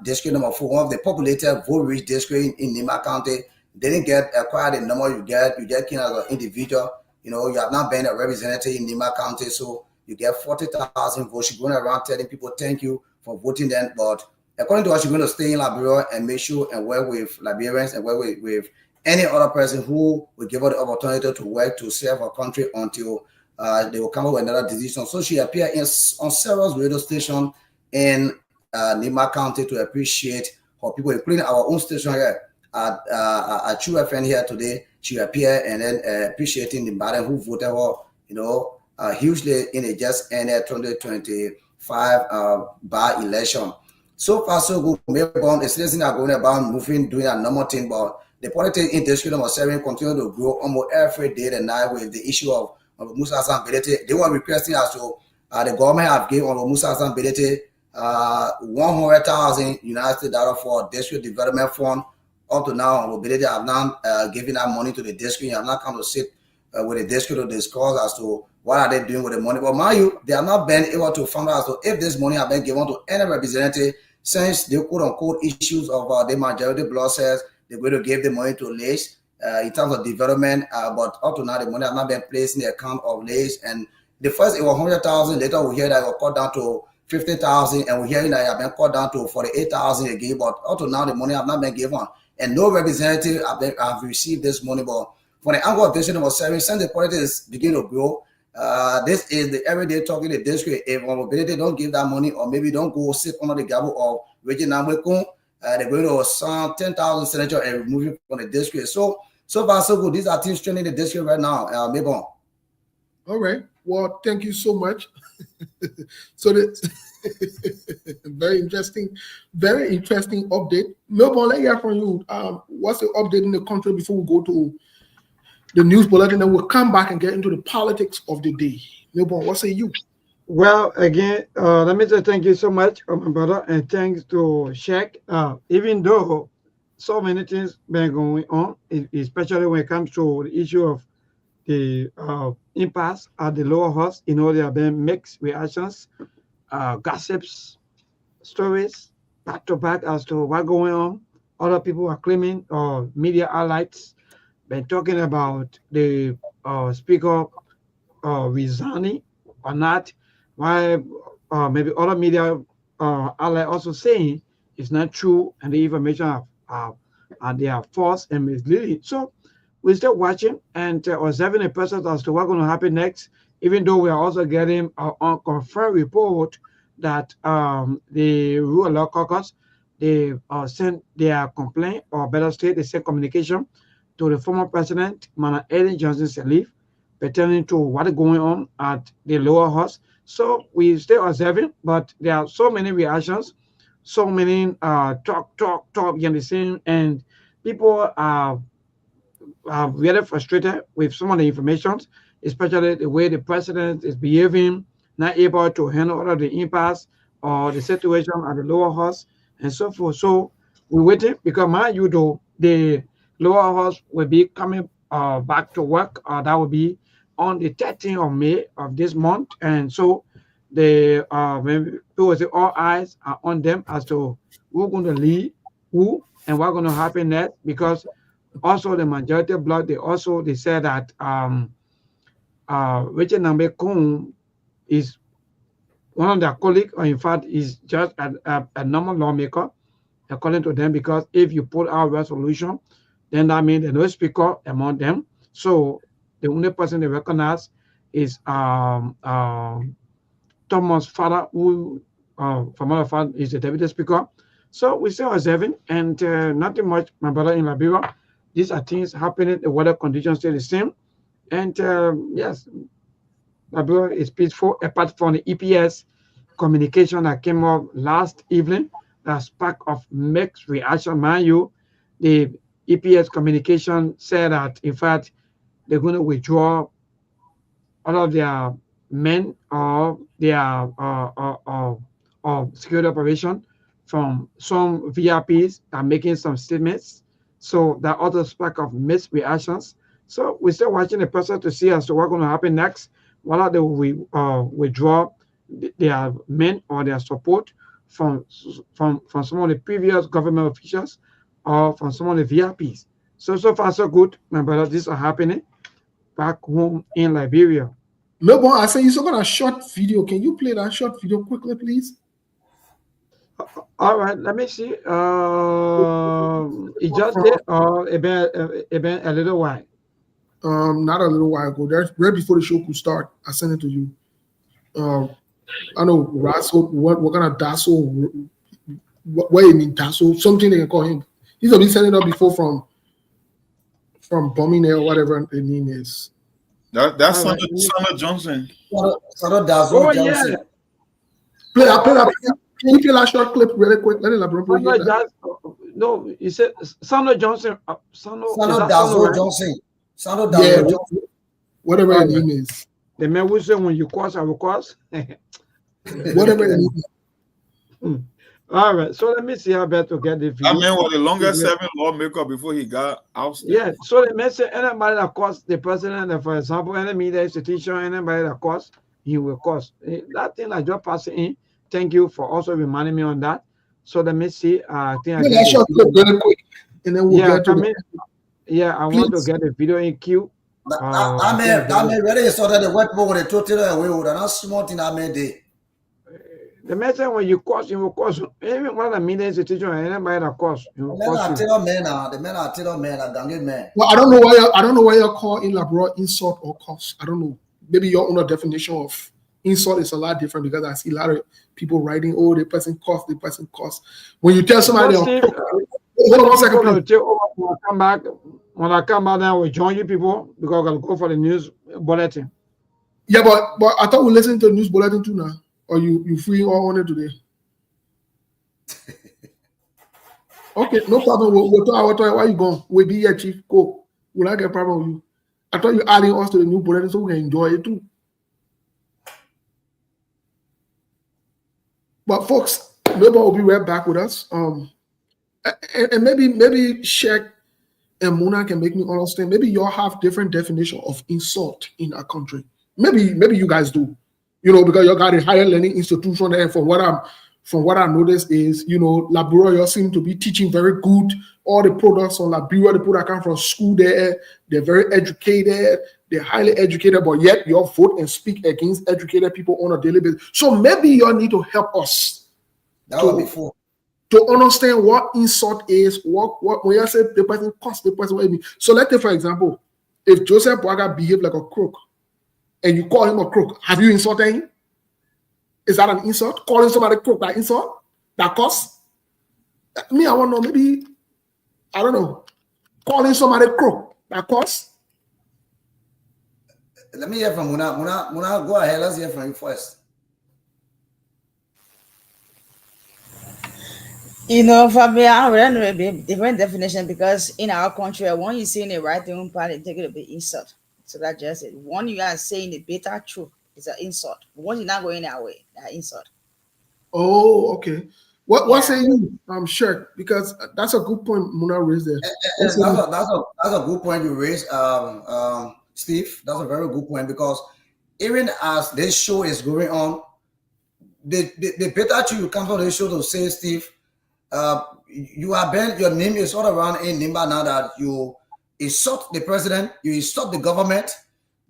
Speaker 11: district number 4, one of the populated vote-rich district in Nimba County. They didn't get quite the number you get king as an individual. You have not been a representative in Nimba County, so you get 40,000 votes. You're going around telling people thank you for voting them. But according to us, you're going to stay in Liberia and make sure and work with Liberians and work with any other person who will give her the opportunity to work to serve our country until they will come up with another decision. So she appeared on several radio stations in Nimba County to appreciate her people, including our own station here at True FN here today. She appeared and then appreciating the Biden who voted her, hugely in a just ended 2025 by-election. So far, so good. Melbourne is listening going about moving, doing a normal thing, but the politics in district number 7 continue to grow almost every day and night with the issue of Musa Hassan Bete. They were requesting as to the government have given Musa Hassan Bete 100,000 United States dollars for district development fund. Up to now, they have not given that money to the district. You have not come to sit with the district to discuss as to what are they doing with the money. But mind you, they have not been able to find out as to if this money has been given to any representative since the quote-unquote issues of the majority bloc says they're going to give the money to Lace in terms of development. But up to now, the money has not been placed in the account of Lace. And the first, it was 100,000. Later, we hear that it was cut down to 50,000, and we're hearing that it has been cut down to 48,000 again. But up to now, the money has not been given, and no representative have received this money. But for the angle of district number 7, since the politics begin to grow, this is the everyday talking the district. If mobility don't give that money, or maybe don't go sit under the gavel of Reggie Namwekun, they're going to assign 10,000 senators and remove it from the district. So far, so good. These are things trending the district right now. Mabon.
Speaker 7: All right. Well, thank you so much. So that's very interesting update. Melbourne, let's hear from you. What's the update in the country before we go to the news bulletin? Then we'll come back and get into the politics of the day. Melbourne, what say you?
Speaker 9: Well, again, let me say thank you so much, my brother, and thanks to Shaq. Even though so many things been going on, especially when it comes to the issue of the impasse at the lower house, there have been mixed reactions, gossips, stories, back to back as to what's going on. Other people are claiming, media outlets been talking about the speaker resigning or not. Why maybe other media outlets also saying it's not true and the information they are false and misleading. So we're still watching and observing the process as to what's going to happen next, even though we are also getting an unconfirmed report that the Rule of Law Caucus, they sent their complaint, or better state, they sent communication to the former president, Madam Ellen Johnson Sirleaf, pertaining to what is going on at the lower house. So we still observing, but there are so many reactions so many talk, you understand, and people are very frustrated with some of the information, especially the way the president is behaving, not able to handle all of the impasse or the situation at the lower house and so forth. So we're waiting because mind you though, the lower house will be coming back to work. That will be on the 13th of May of this month. And so the maybe people say all eyes are on them as to who's going to lead, who, and what's going to happen next because also the majority bloc they said that Richard Nambe Kun is one of their colleagues, or in fact is just a normal lawmaker, according to them, because if you put out resolution, then that means there's no speaker among them. So the only person they recognize is Thomas Father, who from other father is the deputy speaker. So we still observing and nothing much, my brother in Liberia. These are things happening. The weather conditions stay the same. And yes, Liberia is peaceful apart from the EPS communication that came up last evening. That spark of mixed reaction. Mind you, the EPS communication said that in fact they're going to withdraw all of their men or their security operation from some VIPs are making some statements. So that other spark of mixed reactions. So we're still watching the process to see as to what's going to happen next. Whether they will withdraw their men or their support from some of the previous government officials or from some of the VIPs. So far so good, my brother. These are happening back home in Liberia.
Speaker 7: No, but I say you still got a short video. Can you play that short video quickly, please?
Speaker 9: All right, let me see. It just did a little while.
Speaker 7: Not a little while ago. That's right before the show could start. I sent it to you. I know Rasso. What kind of Dasso? What you mean Dasso? Something they can call him. He's been sending it up before from bombing or whatever the name is.
Speaker 8: That's Sandra Johnson.
Speaker 11: Sandra Dasso Johnson.
Speaker 9: Yeah.
Speaker 7: Play. Can you play that short clip really quick? Let it
Speaker 9: no, you said Sandra Johnson.
Speaker 11: Sandra Dasso Johnson. Sandra Dasso Johnson.
Speaker 7: Whatever the name is.
Speaker 9: The man will say when you cross, I will cross.
Speaker 7: Whatever the name is.
Speaker 9: All right, so let me see how best to get the video.
Speaker 8: I mean, was the longest serving lawmaker before he got ousted.
Speaker 9: Yeah, so the message anybody that cost the president, for example, any media institution, anybody that cost, he will cost. That thing I just passed in. Thank you for also reminding me on that. So let me see. I think I
Speaker 7: short clip really quick, and then we'll get to it.
Speaker 9: Yeah, I want to get the video in queue.
Speaker 11: I may ready so that the web board is totally away with an small thing I made.
Speaker 9: The message when you cost, you will cost. Even one of the media institution, anybody that cost, you will cost.
Speaker 11: The men are tell men are ganging men.
Speaker 7: Well, I don't know why you call in Labrador insult or cost. I don't know. Maybe your own definition of insult is a lot different because I see a lot of people writing, "Oh, the person cost, the person cost." When you tell somebody, hold on 1 second,
Speaker 9: when I come back now, we'll join you people because I'll go for the news bulletin.
Speaker 7: Yeah, but I thought we listened to the news bulletin too now. Or you free all on it today? Okay, no problem. We'll talk. Where you going? We'll be here, Chief. Go. Will I get a problem with you? I thought you adding us to the new bulletin so we can enjoy it too. But folks, nobody will be right back with us. And maybe Sheikh and Mona can make me understand. Maybe y'all have different definition of insult in our country. Maybe you guys do. Because you got a higher learning institution, and from what I noticed is, Liberia, you seem to be teaching very good. All the products on Liberia, the people that come from school there, they're very educated, they're highly educated, but yet you vote and speak against educated people on a daily basis. So maybe you need to help us to understand what insult is, what when you say the person cost the person what it means. So let's say, for example, if Joseph Boaga behaved like a crook, and you call him a crook, have you insulted him? Is that an insult? Calling somebody a crook, that insult? That cost? Me, I want to know, maybe, I don't know. Calling somebody a crook, that cost?
Speaker 11: Let me hear from Muna. Muna, go ahead. Let's hear from you first.
Speaker 10: You know, for me, I don't know a different definition because in our country, when you saying the right thing, part they take it a bit insult. So that's just it. One you are saying the bitter truth is an insult. One you're not going that way, that insult.
Speaker 7: Oh, okay. What
Speaker 10: Yeah.
Speaker 7: say you? I'm sure because that's a good point Muna raised there. What say you?
Speaker 11: That's a good point you raised, Steve. That's a very good point because even as this show is going on, the better you come on this show to say, Steve, you have been, your name is all around in Nimba now that you insult the president, you insult the government.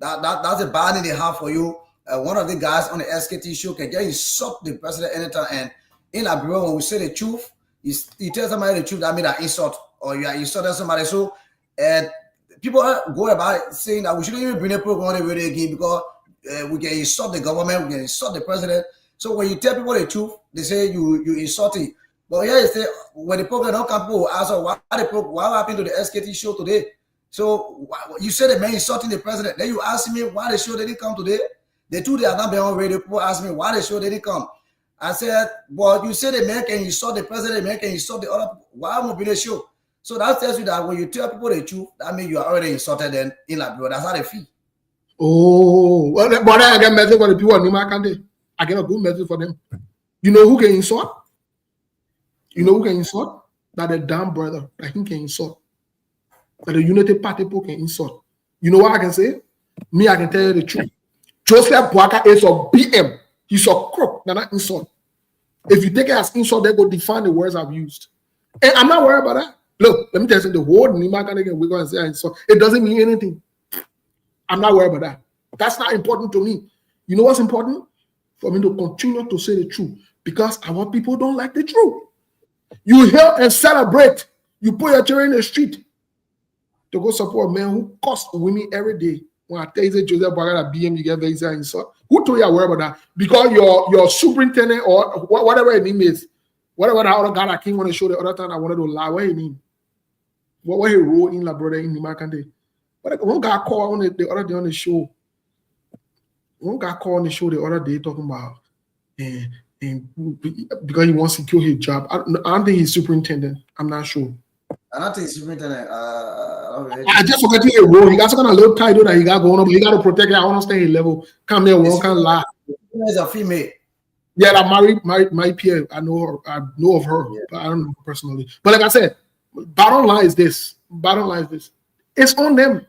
Speaker 11: That's a bad thing they have for you. One of the guys on the SKT show can just insult the president anytime. And in Liberia, when we say the truth, you tell somebody the truth, that means that insult, or you are insulting somebody. So people go about it saying that we shouldn't even bring a program on the radio again because we can insult the government, we can insult the president. So when you tell people the truth, they say you insult it. But here you say when the program don't come, people will ask what happened to the SKT show today? So you said the man insulting the president. Then you ask me why the show didn't come today. The two they are not been on radio. People ask me why the show didn't come. I said, well, you said the man can insult the president, the man can insult the other people. Why won't be the show? So that tells you that when you tell people the truth, that means you are already insulted them in Liberia. That's how they feel.
Speaker 7: Oh, well, but I get message for the people in Nima Kante. I get a good message for them. You know who can insult? You know who can insult? That the damn brother that he can insult. That the Unity Party people can insult. You know what I can say? Me, I can tell you the truth. Joseph Boaka is a BM. He's a crook. They're not insult. If you take it as insult, they go define the words I've used. And I'm not worried about that. Look, let me tell you, the whole Nima Kante we go and say insult. It doesn't mean anything. I'm not worried about that. That's not important to me. You know what's important? For me to continue to say the truth. Because our people don't like the truth. You hear and celebrate. You put your children in the street to go support a man who costs women every day. When I tell you Joseph Boaka BM, you get very insult. Who told you I worry about that? Because your superintendent or whatever his name is, whatever the other guy that came on the show the other time I wanted to lie, what he mean? What he wrote in La Brother in Nima Kante. But one guy called on the other day on the show. One guy called on the show the other day talking about and because he wants to kill his job. I don't think he's superintendent. I'm not sure.
Speaker 11: I don't think he's superintendent.
Speaker 7: I just forgot to hear role. He got some kind of little title that he got going on, but he got to protect it. I understand his level. Come there, one can lie.
Speaker 11: He's a female.
Speaker 7: Yeah, that my peer. I know her. I know of her, but I don't know her personally. But like I said, bottom line is this. It's on them.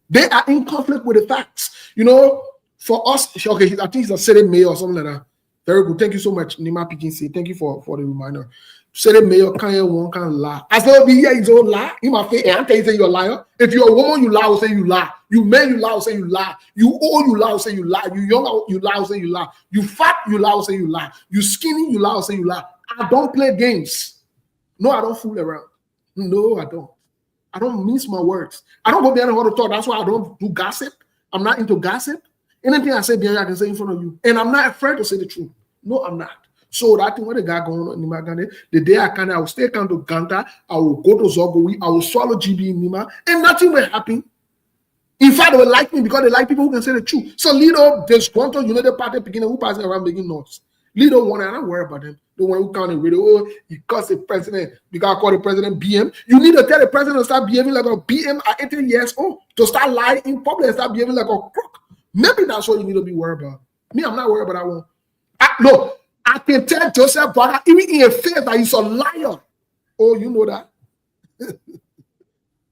Speaker 7: They are in conflict with the facts. You know, for us, okay, I think it's a city mayor or something like that. Very good. Thank you so much, Nima PKC. Thank you for the reminder. City mayor can't lie. As though be his own lie. In my face, and tell you say you're a liar. If you're a woman, you lie, will say you lie. You man, you lie, will say you lie. You old, you lie, will say you lie. You young, you lie, will say you lie. You fat, you lie, will say you lie. You skinny, you lie, will say you lie. I don't play games. No, I don't fool around. No, I don't. I don't mince my words. I don't go behind the to talk. That's why I don't do gossip. I'm not into gossip. Anything I say behind, I can say in front of you. And I'm not afraid to say the truth. No, I'm not. So that thing what the guy going on in Nima, the day I will stay down to Ganta, I will go to Zogowi, I will swallow GB in Nima, and nothing will happen. In fact, they will like me because they like people who can say the truth. So Lido, there's Quanto, you know the party beginning who passing around making noise. Lido one, I don't worry about them. The one who can't radio, oh, he calls the president, because I call the president BM. You need to tell the president to start behaving like a BM at 18 years old, to start lying in public and start behaving like a crook. Maybe that's what you need to be worried about. Me, I'm not worried about that one. Look, I can tell Joseph Boaka, even in a face, that he's a liar. Oh, you know that?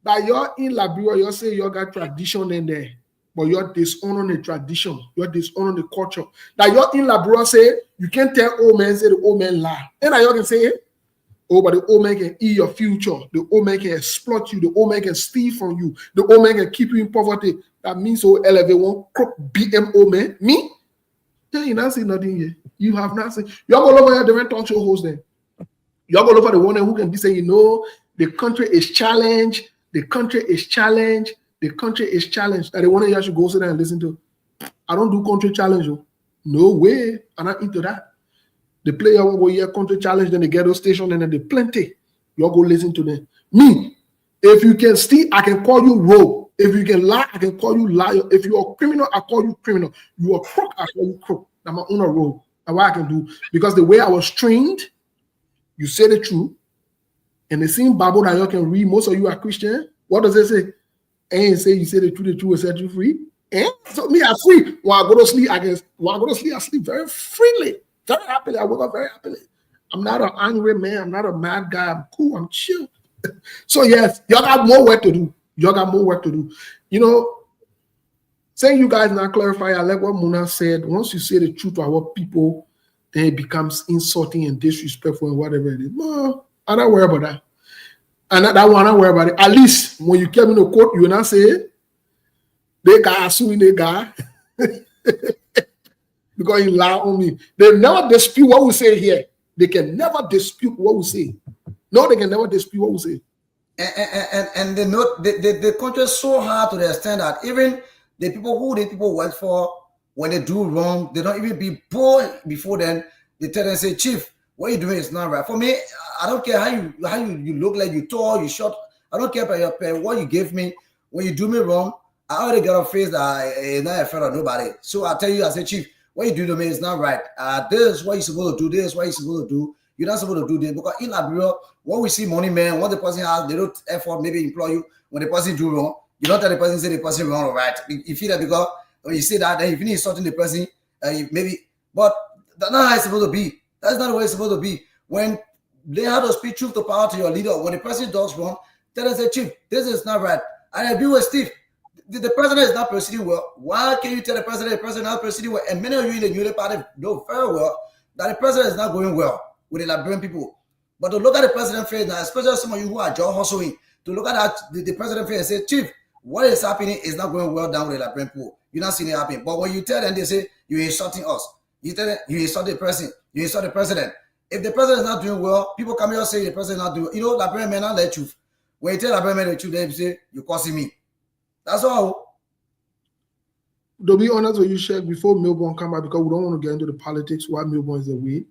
Speaker 7: That you're in Liberia, you're saying you got tradition in there, but you're dishonoring the tradition. You're dishonoring the culture. That you're in Liberia, say, you can't tell old man, say the old man lie. And you can say, oh, but the old man can eat your future. The old man can exploit you. The old man can steal from you. The old man can keep you in poverty. That means so elevate one crook BM old man. Me? Yeah, you not see nothing here. You have not seen. You're going to look at your different talk show hosts then. You're going to look at the one who can be saying, you know, the country is challenged. The country is challenged. The country is challenged. And the one you should go sit there and listen to. I don't do country challenge. No way. I'm not into that. The player will go here, country challenge, then the ghetto station, and then the plenty. You'll go listen to them. Me, if you can steal, I can call you rogue. If you can lie, I can call you liar. If you're a criminal, I call you criminal. You are crook, I call you crook. I'm my own rogue. That's what I can do. Because the way I was trained, you say the truth, and the same Bible that you can read, most of you are Christian. What does it say? And say you say the truth will set you free. And so me, I free. When I go to sleep, I sleep very freely, very happily. I wake up very happily. I'm not an angry man. I'm not a mad guy. I'm cool. I'm chill. So yes, y'all got more work to do. You know, saying you guys not clarify, I like what Muna said. Once you say the truth to our people, then it becomes insulting and disrespectful and whatever it is. No, I don't worry about that. And that one, I don't worry about it. At least when you came in the court, you will not say, they guy suing the guy because he lied on me. They never dispute what we say here. They can never dispute what we say. No, they can never dispute what we say.
Speaker 11: And they know the country is so hard to understand that even the people work for, when they do wrong, they don't even be born before then. They tell them, say, Chief, what you doing is not right. For me, I don't care how you look like, you tall, you short. I don't care about what you give me. When you do me wrong, I already got a face that is not afraid of nobody. So I tell you, I say, Chief, what you do to me is not right. This is what you're supposed to do. This is what you're supposed to do. You're not supposed to do this. Because in Liberia, when we see money, man, what the person has, they don't effort, maybe employ you. When the person do wrong, you don't tell the person, say the person wrong or right. You feel that because when you say that, then you finish insulting the person, maybe, but that's not how it's supposed to be. That's not the way it's supposed to be. When they have to speak truth to power to your leader, when the person does wrong, tell them, say, Chief, this is not right. I agree with Steve. The president is not proceeding well. Why can you tell the president is not proceeding well? And many of you in the Unity Party know very well that the president is not going well with the Liberian people. But to look at the president face now, especially some of you who are job hustling, to look at that, the president face and say, Chief, what is happening is not going well down with the Liberian people. You're not seeing it happen. But when you tell them, they say, you're insulting us. You tell them, you insult the president. You insult the president. If the president is not doing well, people come here and say the president is not doing well. You know, Liberian men not the truth. When you tell Liberian men the truth, they say, you're causing me. That's all.
Speaker 7: To be honest with you, Sheikh, before Melbourne come back, because we don't want to get into the politics why Melbourne is the way.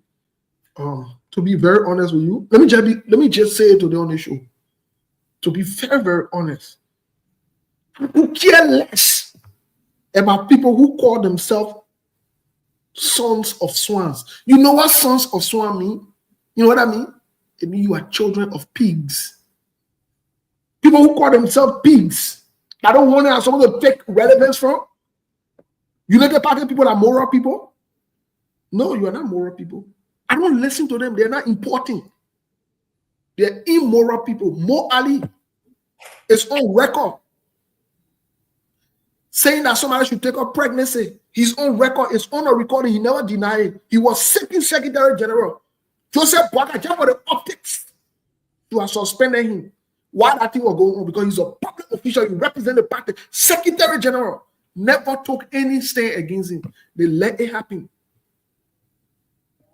Speaker 7: To be very honest with you, let me just say it today on the show. To be very, very honest, who care less about people who call themselves sons of swans. You know what sons of swan mean? You know what I mean? It means you are children of pigs. People who call themselves pigs. I don't want to have someone to take relevance from. You let the party people are moral people? No, you are not moral people. I don't listen to them. They're not important. They're immoral people. Mo Ali is on record saying that somebody should take up pregnancy. His own record is on a recording. He never denied it. He was second Secretary General. Joseph Boakai, just for the optics, you are suspending him. Why that thing was going on? Because he's a public official. He represents the party. Secretary General never took any stand against him. They let it happen.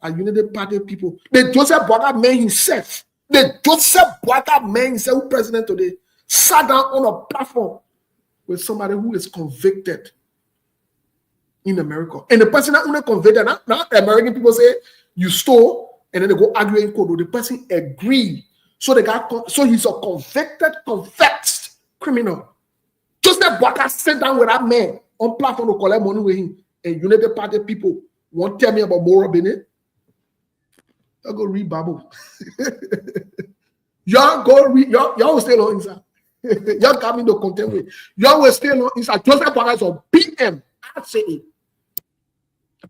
Speaker 7: And Unity Party people, the Joseph Boakai man himself, who president today, sat down on a platform with somebody who is convicted in America. And the person that only convicted, now American people say, you stole, and then they go argue in court. The person agreed. So he's a convicted, confessed criminal. Joseph Boakai sat down with that man on platform to collect money with him. And Unity Party people won't tell me about moral Benin. Y'all go read Bible. Y'all go read. Y'all will stay on inside. Y'all come in the content with. Y'all will stay on inside. Joseph Boakai is on PM. I say it.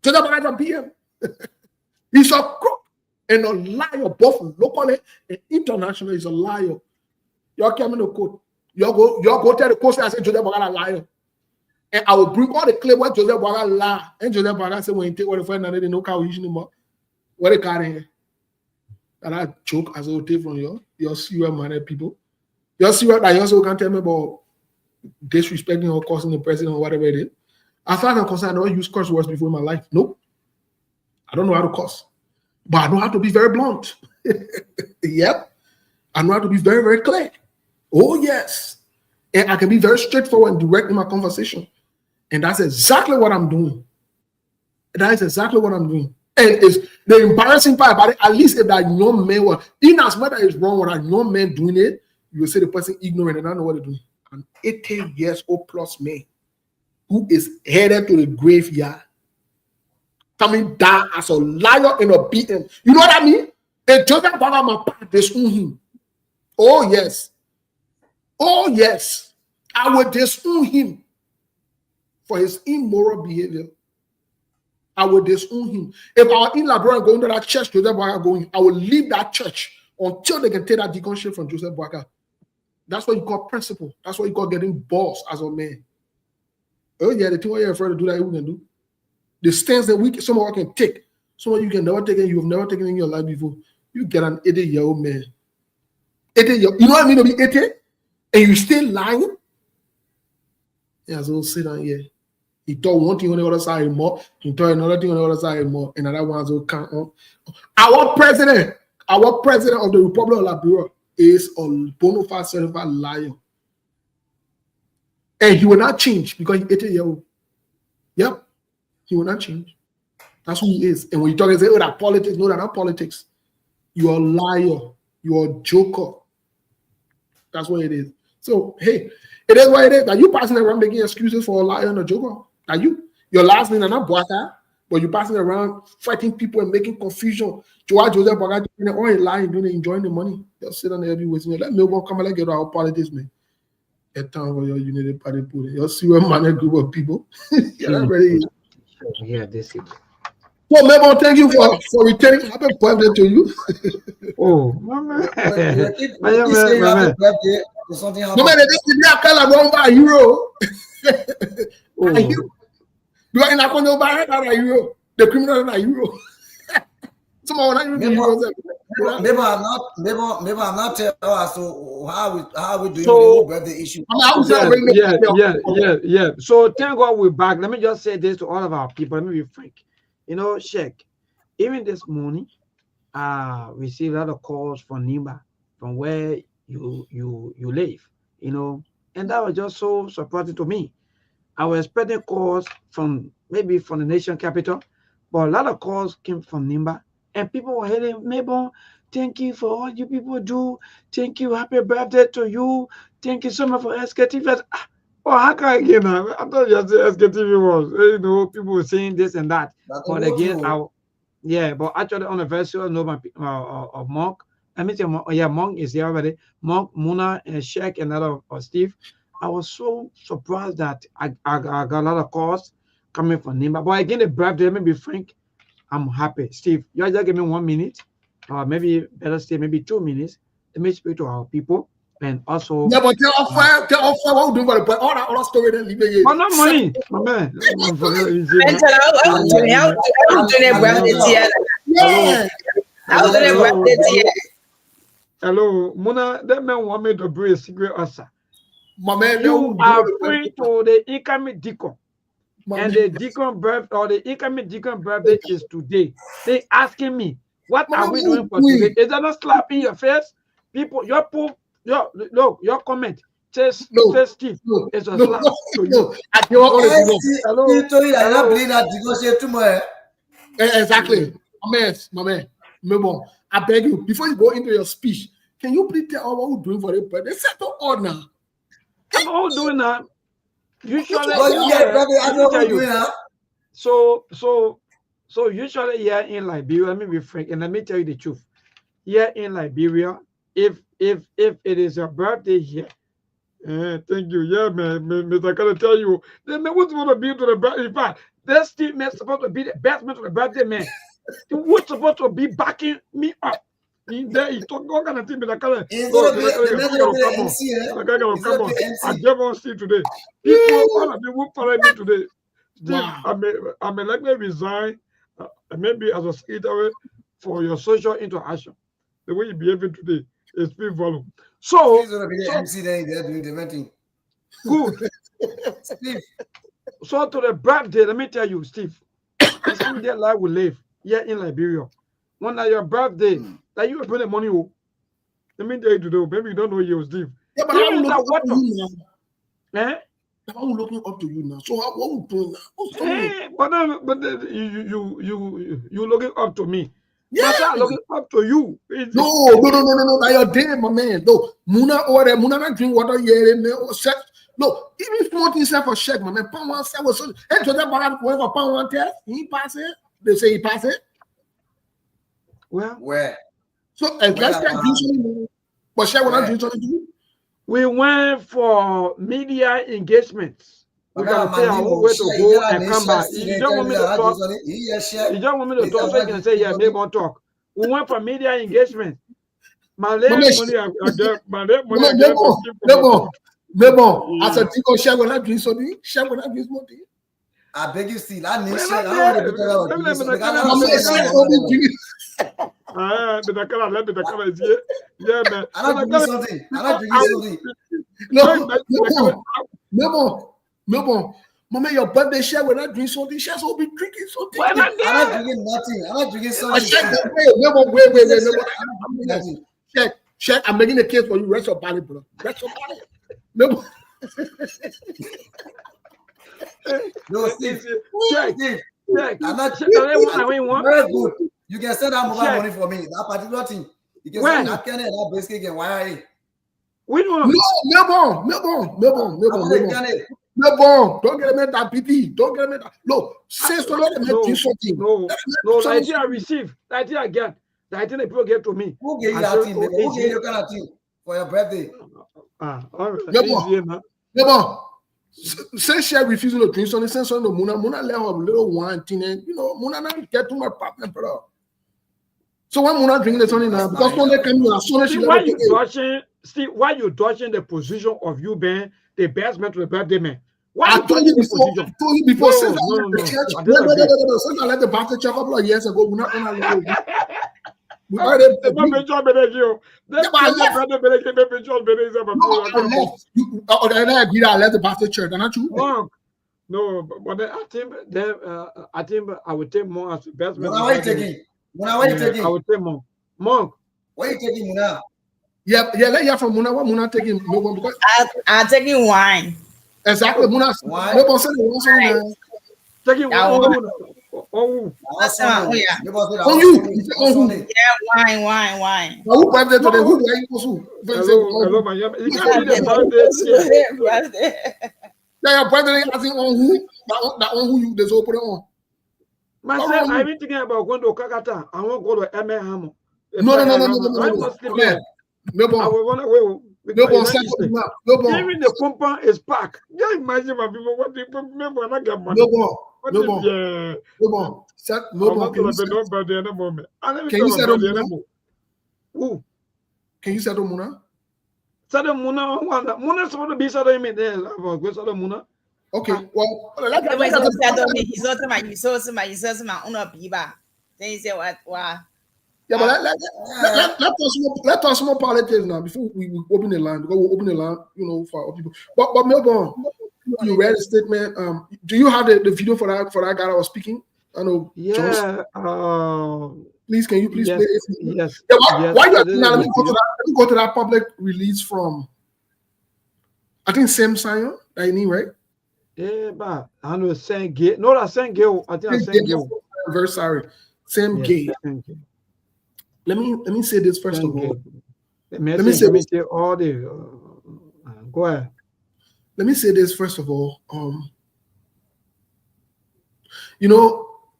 Speaker 7: Joseph Boakai is on PM. He's a crook and a liar, both locally and internationally. He's a liar. Y'all come in the court. Y'all go tell the court and say Joseph Boakai is a liar. And I will bring all the claim where Joseph Boakai lie. And Joseph Boakai say when you take what the friend and they know how you anymore. What they carry here? And I joke as I will take from your serious minded people. You're serious that you also can't tell me about disrespecting or cursing the president or whatever it is. As far as I'm concerned, I never used curse words before in my life. Nope. I don't know how to curse. But I know how to be very blunt. Yep. I know how to be very, very clear. Oh, yes. And I can be very straightforward and direct in my conversation. And that's exactly what I'm doing. That is exactly what I'm doing. And it's the embarrassing part about it, at least if that young man was, in as much as it's wrong with that young man doing it, you will say the person ignorant and I know what they're doing. An 80 years old plus man who is headed to the graveyard, coming down as a liar and a beaten. You know what I mean? And Joseph Baga ma disown him. Oh yes. Oh yes. I will disown him for his immoral behavior. I will disown him. If our in-law brother going to that church, Joseph Baga going, I will leave that church until they can take that deconstruction from Joseph Baga. That's what you call principle. That's what you call getting boss as a man. Oh yeah, the thing why you're afraid to do that, we can do. The stance that some of us can take, some of you can never take it, you have never taken in your life before. You get an 80-year-old man. 80-year, you know what I mean to be 80? And you still lying? Yeah, so sit down here. He thought one thing on the other side more, he thought another thing on the other side more, and another one will count on. Our president of the Republic of Liberia is a bona fide certified liar. And he will not change because he's 80-year-old. Yep. He will not change. That's who he is. And when you talk and say, oh, that politics, no, that's not politics. You're a liar. You're a joker. That's what it is. So, hey, it is what it is. Now, you passing around making excuses for a liar and a joker. Now, your last name is not Boaka, but you're passing around fighting people and making confusion. Joa Joseph Boaka, all in lying, doing enjoying the money. Just sit on there, be waiting. Let Melbourne come and let get our politics, man. At time for your United Party put it. You'll see what manner group of people. Yeah, that really is.
Speaker 9: Yeah, this is.
Speaker 7: So, Melbourne, thank you for returning. Happy birthday to you.
Speaker 9: Oh, my man. My man.
Speaker 7: No man, this is not called a hero. You are in a corner by a hero. The criminal is a hero.
Speaker 11: Maybe I'm not telling us how we doing the whole birthday issue.
Speaker 9: Yeah. So thank God we're back. Let me just say this to all of our people. Let me be frank. You know, Sheikh, even this morning, received a lot of calls from Nimba, from where you live, you know, and that was just so surprising to me. I was expecting calls from maybe from the nation capital, but a lot of calls came from Nimba. And people were hearing, Mabel, thank you for all you people do. Thank you. Happy birthday to you. Thank you so much for Sktv. Oh, how can I get now? I thought you said Sktv was, you know, people were saying this and that. But again, but actually on the virtual note of Monk, Monk is here already. Monk, Muna, and Sheikh, and other Steve. I was so surprised that I got a lot of calls coming from Nimba. But again, the birthday, let me be frank, I'm happy. Steve, you guys just give me 1 minute, maybe better say maybe 2 minutes. Let me speak to our people and also.
Speaker 7: Yeah, but tell us what we do about it. But all that other story then leave it.
Speaker 9: But not money, my man. Hello, Muna. That man want me to bring a secret answer.
Speaker 7: My man,
Speaker 9: you are free to the incoming deacon. And the deacon birthday or the incoming deacon birthday is today. They asking me, what are we doing for today? Is that not slap in your face? People, your comment. Steve, it's a slap to you.
Speaker 7: Exactly. My man. Remember, I beg you, before you go into your speech, can you please tell us what we're doing for the birthday? Settle on now.
Speaker 9: I'm all doing that. Usually, so usually here in Liberia, let me be frank, and let me tell you the truth. Here in Liberia, if it is your birthday here, thank you. Yeah, man, I gotta tell you, then what's going to be to the birthday? In fact, that Steve man supposed to be the best man to the birthday man. Who's supposed to be backing me up? In there, he talk all kind of things, but I can't. I never want to see today. People, all of you will follow me today. Steve, wow. I may let me resign, maybe as a secretary for your social interaction. The way you behaving today is speak volume. So,
Speaker 11: he's gonna be the MC there doing the venting.
Speaker 9: Good. Steve. So to the birthday, let me tell you, Steve, this is the life we live here in Liberia. When at your birthday, that you will put the money. Let me tell you today, maybe you don't know you, Steve.
Speaker 7: Yeah, but I'm looking up to you now. I'm looking up to you now. So what we doing now?
Speaker 9: But you looking up to me.
Speaker 7: Yeah,
Speaker 9: I'm looking up to you.
Speaker 7: No. Now you're dead, my man. No, Muna over there. Muna not drink water here and there. No, even small things for check, my man. Pound one set was so. And so that bag whoever pound one test, he pass it. They say he pass it.
Speaker 9: Well,
Speaker 11: where?
Speaker 7: So let's get something. But share what I'm doing something.
Speaker 9: We went for media engagements. We gotta say our own way to go and come back. You don't want me to talk. You don't want me to talk, so you can say, yeah, maybe I'll talk. We went for media engagement. My money I get, my money I get.
Speaker 7: No, as a tico, share when I drink something, share when I drink something.
Speaker 11: I beg you still, I need
Speaker 9: Well,
Speaker 11: share.
Speaker 9: I
Speaker 11: I
Speaker 9: bet.
Speaker 11: want to be
Speaker 9: Let me
Speaker 11: because
Speaker 9: let the color is here. Yeah, man.
Speaker 11: I'm not drinking something. I'm not drinking something.
Speaker 7: No. Mama, your birthday share when I drink something. Share so be drinking something.
Speaker 11: I'm not drinking nothing. I'm not drinking something.
Speaker 7: Wait. Check. I'm making a case for you. Rest your body, bro. Rest your body. No.
Speaker 11: No, Steve.
Speaker 9: Check.
Speaker 11: I'm not.
Speaker 9: Very
Speaker 11: good. You can send that mobile money for me. That particular thing. You can send that can and that basically can wire.
Speaker 9: We don't.
Speaker 7: No, don't get them that PT. Don't get them that. No, since to let them do something.
Speaker 9: No, the idea I receive, the idea I get, the idea the people get to me.
Speaker 11: Who gave you that thing? Who gave you that thing for your birthday?
Speaker 9: All right.
Speaker 7: No, since she refusing to drink something, since on the Muna let her little wine thing, and Muna not get to my partner, brother. So when Muna drinking the something now, because when they come here, as soon as she
Speaker 9: why you dodging the position of you being the best man to the birthday man?
Speaker 7: I told you before. Since I left the pastor church a couple of years ago, we're not gonna leave. I left the pastor church, not you.
Speaker 9: No, but I think I would take more as the best man.
Speaker 11: What are you taking?
Speaker 9: I would take more. Monk.
Speaker 11: What are you taking, Muna?
Speaker 7: Yeah, let you from Muna. What Muna taking? Because
Speaker 10: I'm taking wine.
Speaker 7: Exactly, Muna.
Speaker 9: Taking wine.
Speaker 10: Oh, yeah. Wine.
Speaker 7: Who birthday today? Who do I equal to?
Speaker 9: Hello, my young. You can't be the birthday.
Speaker 7: Yeah, your birthday asking on who? That on who you just open it on.
Speaker 9: Myself, I've been thinking about going to Kakata. I won't go to Emehamo.
Speaker 7: No.
Speaker 9: Even the compound is packed. Just imagine my people what they remember when I get money.
Speaker 7: No more. Can you settle Muna?
Speaker 9: Settle Muna. Muna supposed to be settling me there. Settle Muna.
Speaker 7: Okay. Well,
Speaker 10: he's also my own people. Then he said what?
Speaker 7: Yeah, but let us more politics now before we open the line, because we'll open the line, for our people. But Melbourne, you read a statement. Do you have the video for that guy that was speaking? I know.
Speaker 9: Yeah.
Speaker 7: Please, can you please play it?
Speaker 9: Yes.
Speaker 7: Yeah, why let me go to that public release from, I think Sam Sion, that you need, right?
Speaker 9: Yeah, but I know Saint Gay. No, that's Saint Gay. I think that's Saint Gay.
Speaker 7: Very sorry. Sam Gay. Let me say this first of all.
Speaker 9: Let me say all the go ahead.
Speaker 7: Let me say this first of all.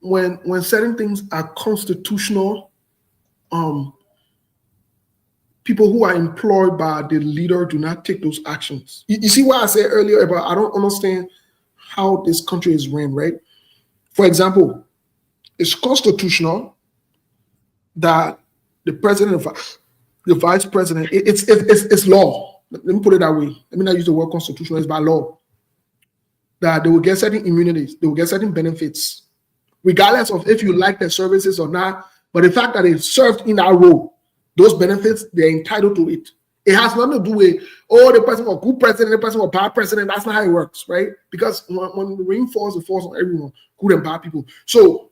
Speaker 7: When certain things are constitutional, people who are employed by the leader do not take those actions. You see what I said earlier about I don't understand how this country is ran, right? For example, it's constitutional that the president, the vice president, it's law. Let me put it that way. Let me not use the word constitutional. It's by law that they will get certain immunities, they will get certain benefits, regardless of if you like their services or not. But the fact that they served in that role, those benefits, they're entitled to it. It has nothing to do with, the person was good president, the person was bad president. That's not how it works, right? Because when the rain falls, it falls on everyone, good and bad people. So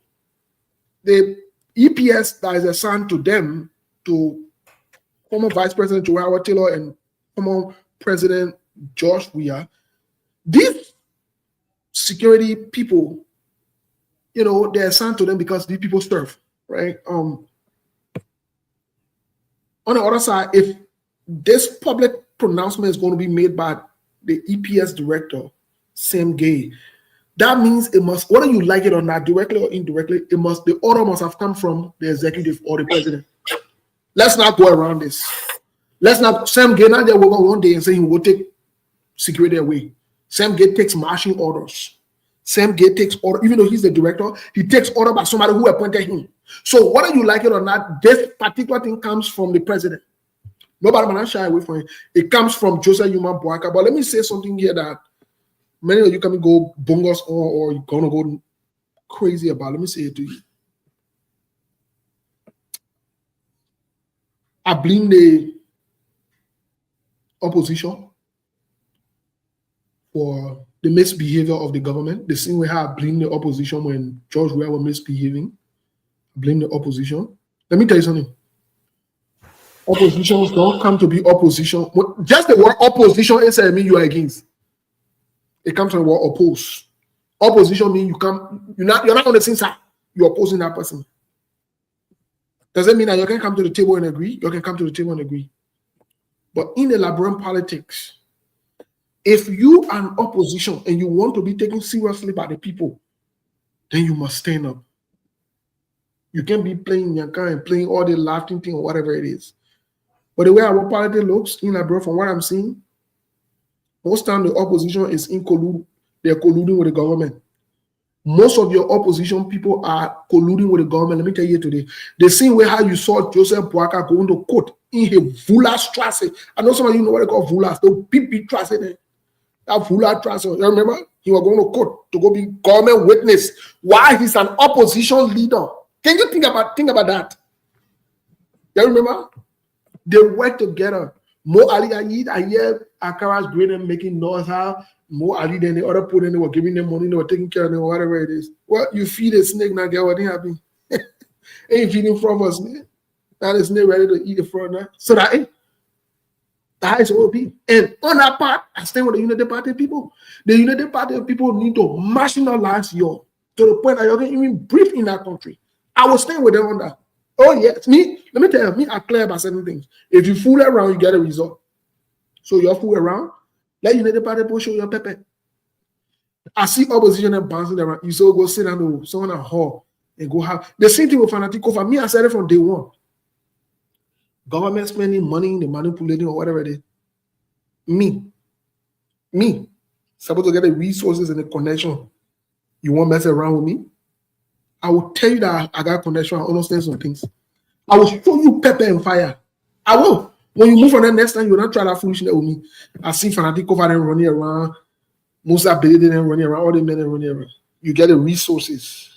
Speaker 7: the EPS that is assigned to them, to former Vice President Joe Howard Taylor and former President Josh Weah, these security people, they're assigned to them because these people serve, right? On the other side, if this public pronouncement is going to be made by the EPS director, Sam Gay, that means it must, whether you like it or not, directly or indirectly, the order must have come from the executive or the president. Let's not go around this. Let's not. Sam Gay now there will one day and say he will take security away. Sam Gay takes marching orders. Sam Gay takes order, even though he's the director, he takes order by somebody who appointed him. So whether you like it or not, this particular thing comes from the president. Nobody can shy away from it. It comes from Joseph Yuma Boaka. But let me say something here that many of you can go bongos or you're gonna go crazy about. Let me say it to you. I blame the opposition for the misbehavior of the government. The same way how I blame the opposition when George Weah was misbehaving. I blame the opposition. Let me tell you something. Oppositions don't come to be opposition. Just the word opposition doesn't mean you are against. It comes from the word oppose. Opposition means you're not on the same side. You're opposing that person. Does it mean that you can come to the table and agree? You can come to the table and agree. But in the Liberian politics, if you are an opposition and you want to be taken seriously by the people, then you must stand up. You can't be playing Yanka and playing all the laughing thing or whatever it is. But the way our politics looks in Liberia, from what I'm seeing, most time the opposition is in collude. They're colluding with the government. Most of your opposition people are colluding with the government. Let me tell you today, the same way how you saw Joseph Boaka going to court in his Vula Strasse. I know some of you know what they call Vula. The big Strasse there. That Vula Strasse. You remember? He was going to court to go be government witness. Why he's an opposition leader? Can you think about that? You remember? They work together. Mo Ali Ayid, I hear Akara's great and making noise. How Mo Ali, then the other people, then they were giving them money, they were taking care of them, whatever it is. Well, you feed a snake, now get what happened. Ain't feeding frog for snake. Now the snake ready to eat the frog now. So that is OP. And on that part, I stand with the United Party people. The United Party people need to marginalize you to the point that you can even breathe in that country. I will stand with them on that. Oh, yes. Let me tell you, I'm clear about certain things. If you fool around, you get a result. So you fool around, let United Party people show your pepper. I see opposition and bouncing around. You so go sit down to someone at hall and go have the same thing with Fanatico. For me, I said it from day one. Government spending money, the manipulating or whatever it is. Me, supposed to get the resources and the connection. You won't mess around with me? I will tell you that I got connection. I understand some things. I will show you pepper and fire. I will. When you move on the next time, you will not try that foolishness with me. I see Fanatico over there running around. Musa Belede and running around. All the men are running around. You get the resources.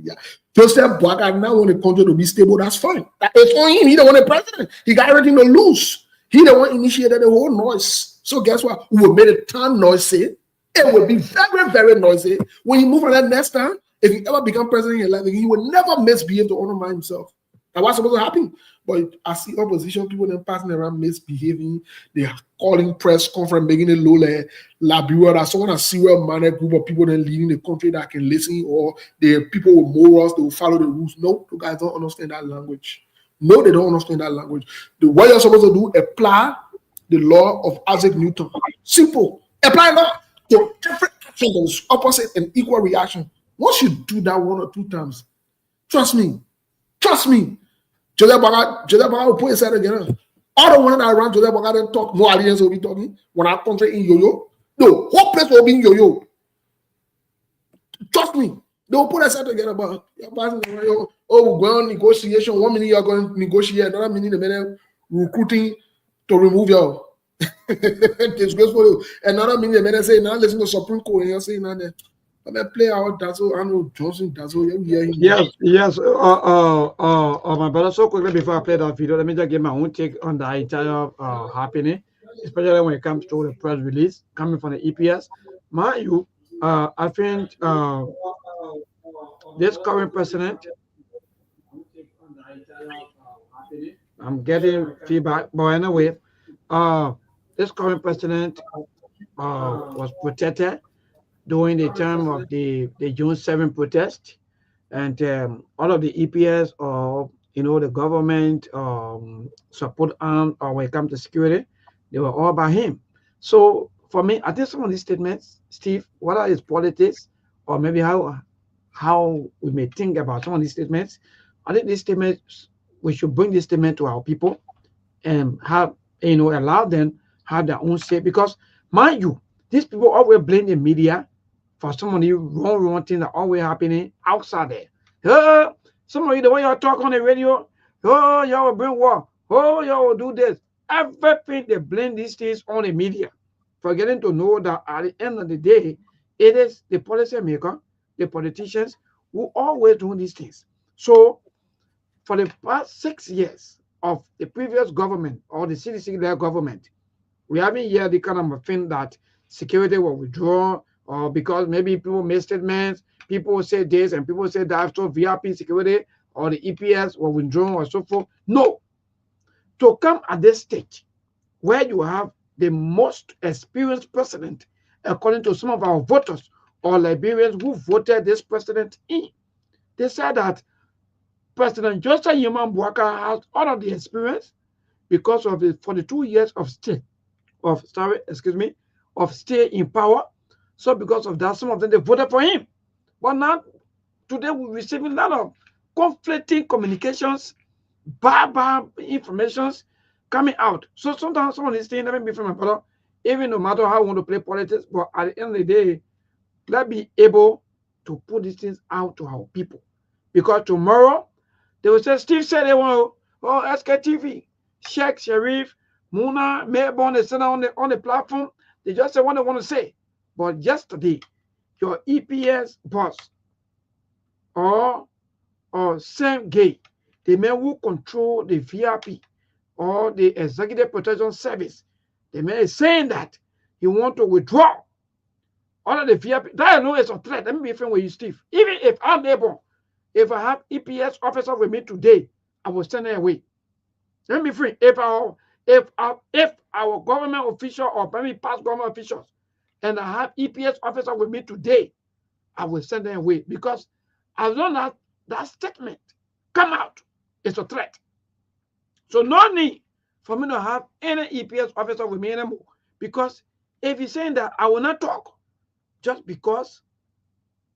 Speaker 7: Yeah. Joseph Boaka now want the country to be stable. That's fine. It's on him. He the one the president. He got everything to lose. He the one initiated the whole noise. So guess what? We will make a ton noisy. It will be very, very noisy. When you move on that next time, if you ever become president in your life, he will never misbehave to honor himself. That's what's supposed to happen. But I see opposition people then passing around misbehaving. They're calling press conference, making it low like Liberia. That's someone a serial minded group of people then leading the country that can listen, or the people with morals, they will follow the rules. No, you guys don't understand that language. No, they don't understand that language. What you're supposed to do, apply the law of Isaac Newton. Simple. Apply law to different actions, opposite and equal reaction. Once you do that 1 or 2 times, trust me. Joseph Boaka will put his head together. All the ones that around Joseph Boaka then talk, more aliens will be talking. When our country in yo-yo, the whole place will be in yo-yo. Trust me. They will put their head together, but you're passing around, we're going on negotiation. 1 minute you're going to negotiate, another minute the minute recruiting to remove you. Disgraceful. Another minute the minute say, now listen to Supreme Court and you're saying that. I play out Dazzle, Arnold Johnson, Dazzle.
Speaker 9: Yes. My brother, so quickly before I play that video, let me just give my own take on the entire happening, especially when it comes to the press release coming from the EPS. I think this current president, I'm getting feedback, but anyway, this current president was protected during the time of the June 7 protest, and all of the EPS or the government support arm or when it comes to security, they were all by him. So for me, I think some of these statements, Steve, what are his politics, or maybe how we may think about some of these statements, I think these statements we should bring this statement to our people and have, allow them have their own say. Because, mind you, these people always blame the media for some of the wrong things that always happening outside there. Some of you, the way y'all talk on the radio, y'all will bring war. Y'all will do this. Everything they blame these things on the media, forgetting to know that at the end of the day, it is the policymaker, the politicians who always do these things. So, for the past 6 years of the previous government or the CDC-led government, we haven't heard the kind of thing that security will withdraw, or because maybe people make statements, people say this and people say that, so VIP security or the EPS will withdraw or so forth. No. To come at this stage where you have the most experienced president, according to some of our voters or Liberians who voted this president in, they said that President Joseph Yeman Bouaka has all of the experience because of the 42 years of stay in power. So because of that, some of them they voted for him. But now today we're receiving a lot of conflicting communications, bad informations coming out. So sometimes some of these things never be from my brother, even no matter how I want to play politics, but at the end of the day, let's be able to put these things out to our people. Because tomorrow they will say, Steve said they want, Sktv, Sheikh, Sharif, Muna, Melbourne, they sit on the platform. They just say what they want to say. But yesterday, your EPS boss or Sam Gay, the man who control the VIP or the Executive Protection Service, the man is saying that he want to withdraw all of the VIP. That I know is a threat. Let me be frank with you, Steve. Even if I'm able, if I have EPS officer with me today, I will send her away. Let me be free. If our government official or maybe past government officials and I have EPS officer with me today, I will send them away, because as long as that statement come out, it's a threat. So no need for me to have any EPS officer with me anymore, because if you're saying that I will not talk just because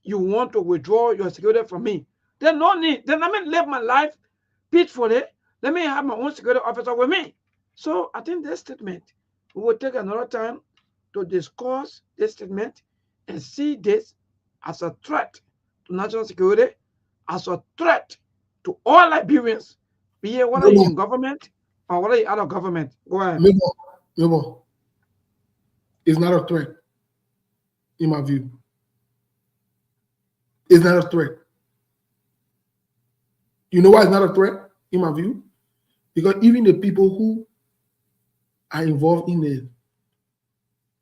Speaker 9: you want to withdraw your security from me, then no need. Then let me live my life peacefully. Let me have my own security officer with me. So I think this statement, we will take another time to discuss this statement and see this as a threat to national security, as a threat to all Liberians, be it whether you're in government or whether you're out of government. Go ahead.
Speaker 7: No, it's not a threat, in my view. It's not a threat. You know why it's not a threat, in my view? Because even the people who are involved in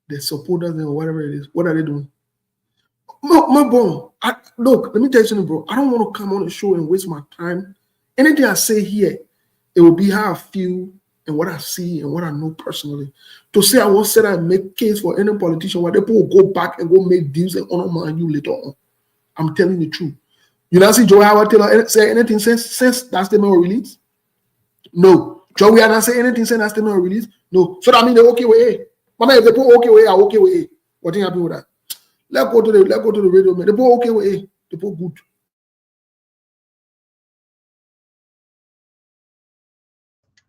Speaker 7: the supporters and whatever it is, what are they doing? Look, let me tell you something, bro. I don't want to come on the show and waste my time. Anything I say here, it will be how I feel and what I see and what I know personally. To say I won't sit and make case for any politician where people will go back and go make deals and honor you later on. I'm telling the truth. You not see Joey Howard Taylor say anything since that statement was released? No. Joey not say anything since that statement was released? No. So that means they're okay with it. Mama, if they put okay with it, I'm okay with it. What thing happen with that? Let's go to the radio, man. They put okay with it. They put good.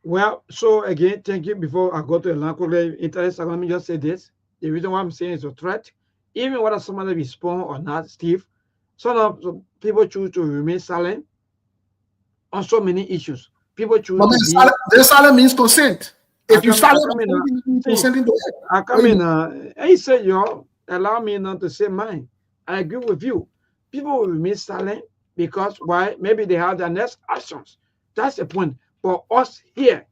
Speaker 9: Well, so again, thank you. Before I go to the Lankogle interest, let me just say this. The reason why I'm saying it's a threat, even whether somebody respond or not, Steve, some people choose to remain silent on so many issues. People choose to
Speaker 7: the silent means consent. If you silent, consenting to it.
Speaker 9: I come in, I say, allow me not to say mine. I agree with you. People will remain silent because why? Maybe they have their next actions. That's the point. For us here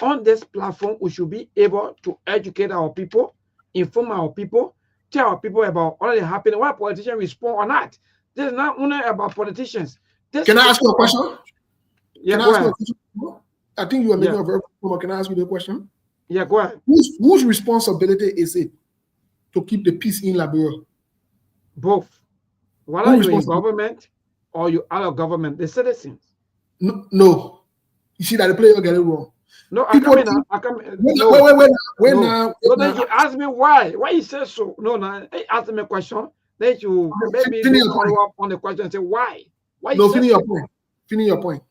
Speaker 9: on this platform, we should be able to educate our people, inform our people, tell our people about all that happening, why politicians respond or not. This is not only about politicians.
Speaker 7: Can I ask you a question?
Speaker 9: Yeah, go ahead.
Speaker 7: I think you are making a very good point. Can I ask you the question?
Speaker 9: Yeah, go ahead.
Speaker 7: Whose responsibility is it to keep the peace in Liberia?
Speaker 9: Both. Whether you're in government or you're out of government, the citizens.
Speaker 7: No. You see that the player get it wrong.
Speaker 9: No,
Speaker 7: Wait.
Speaker 9: So then you ask me why. Why you say so? No, ask me a question. Then you maybe follow up on the question and say why.
Speaker 7: No, finish your point.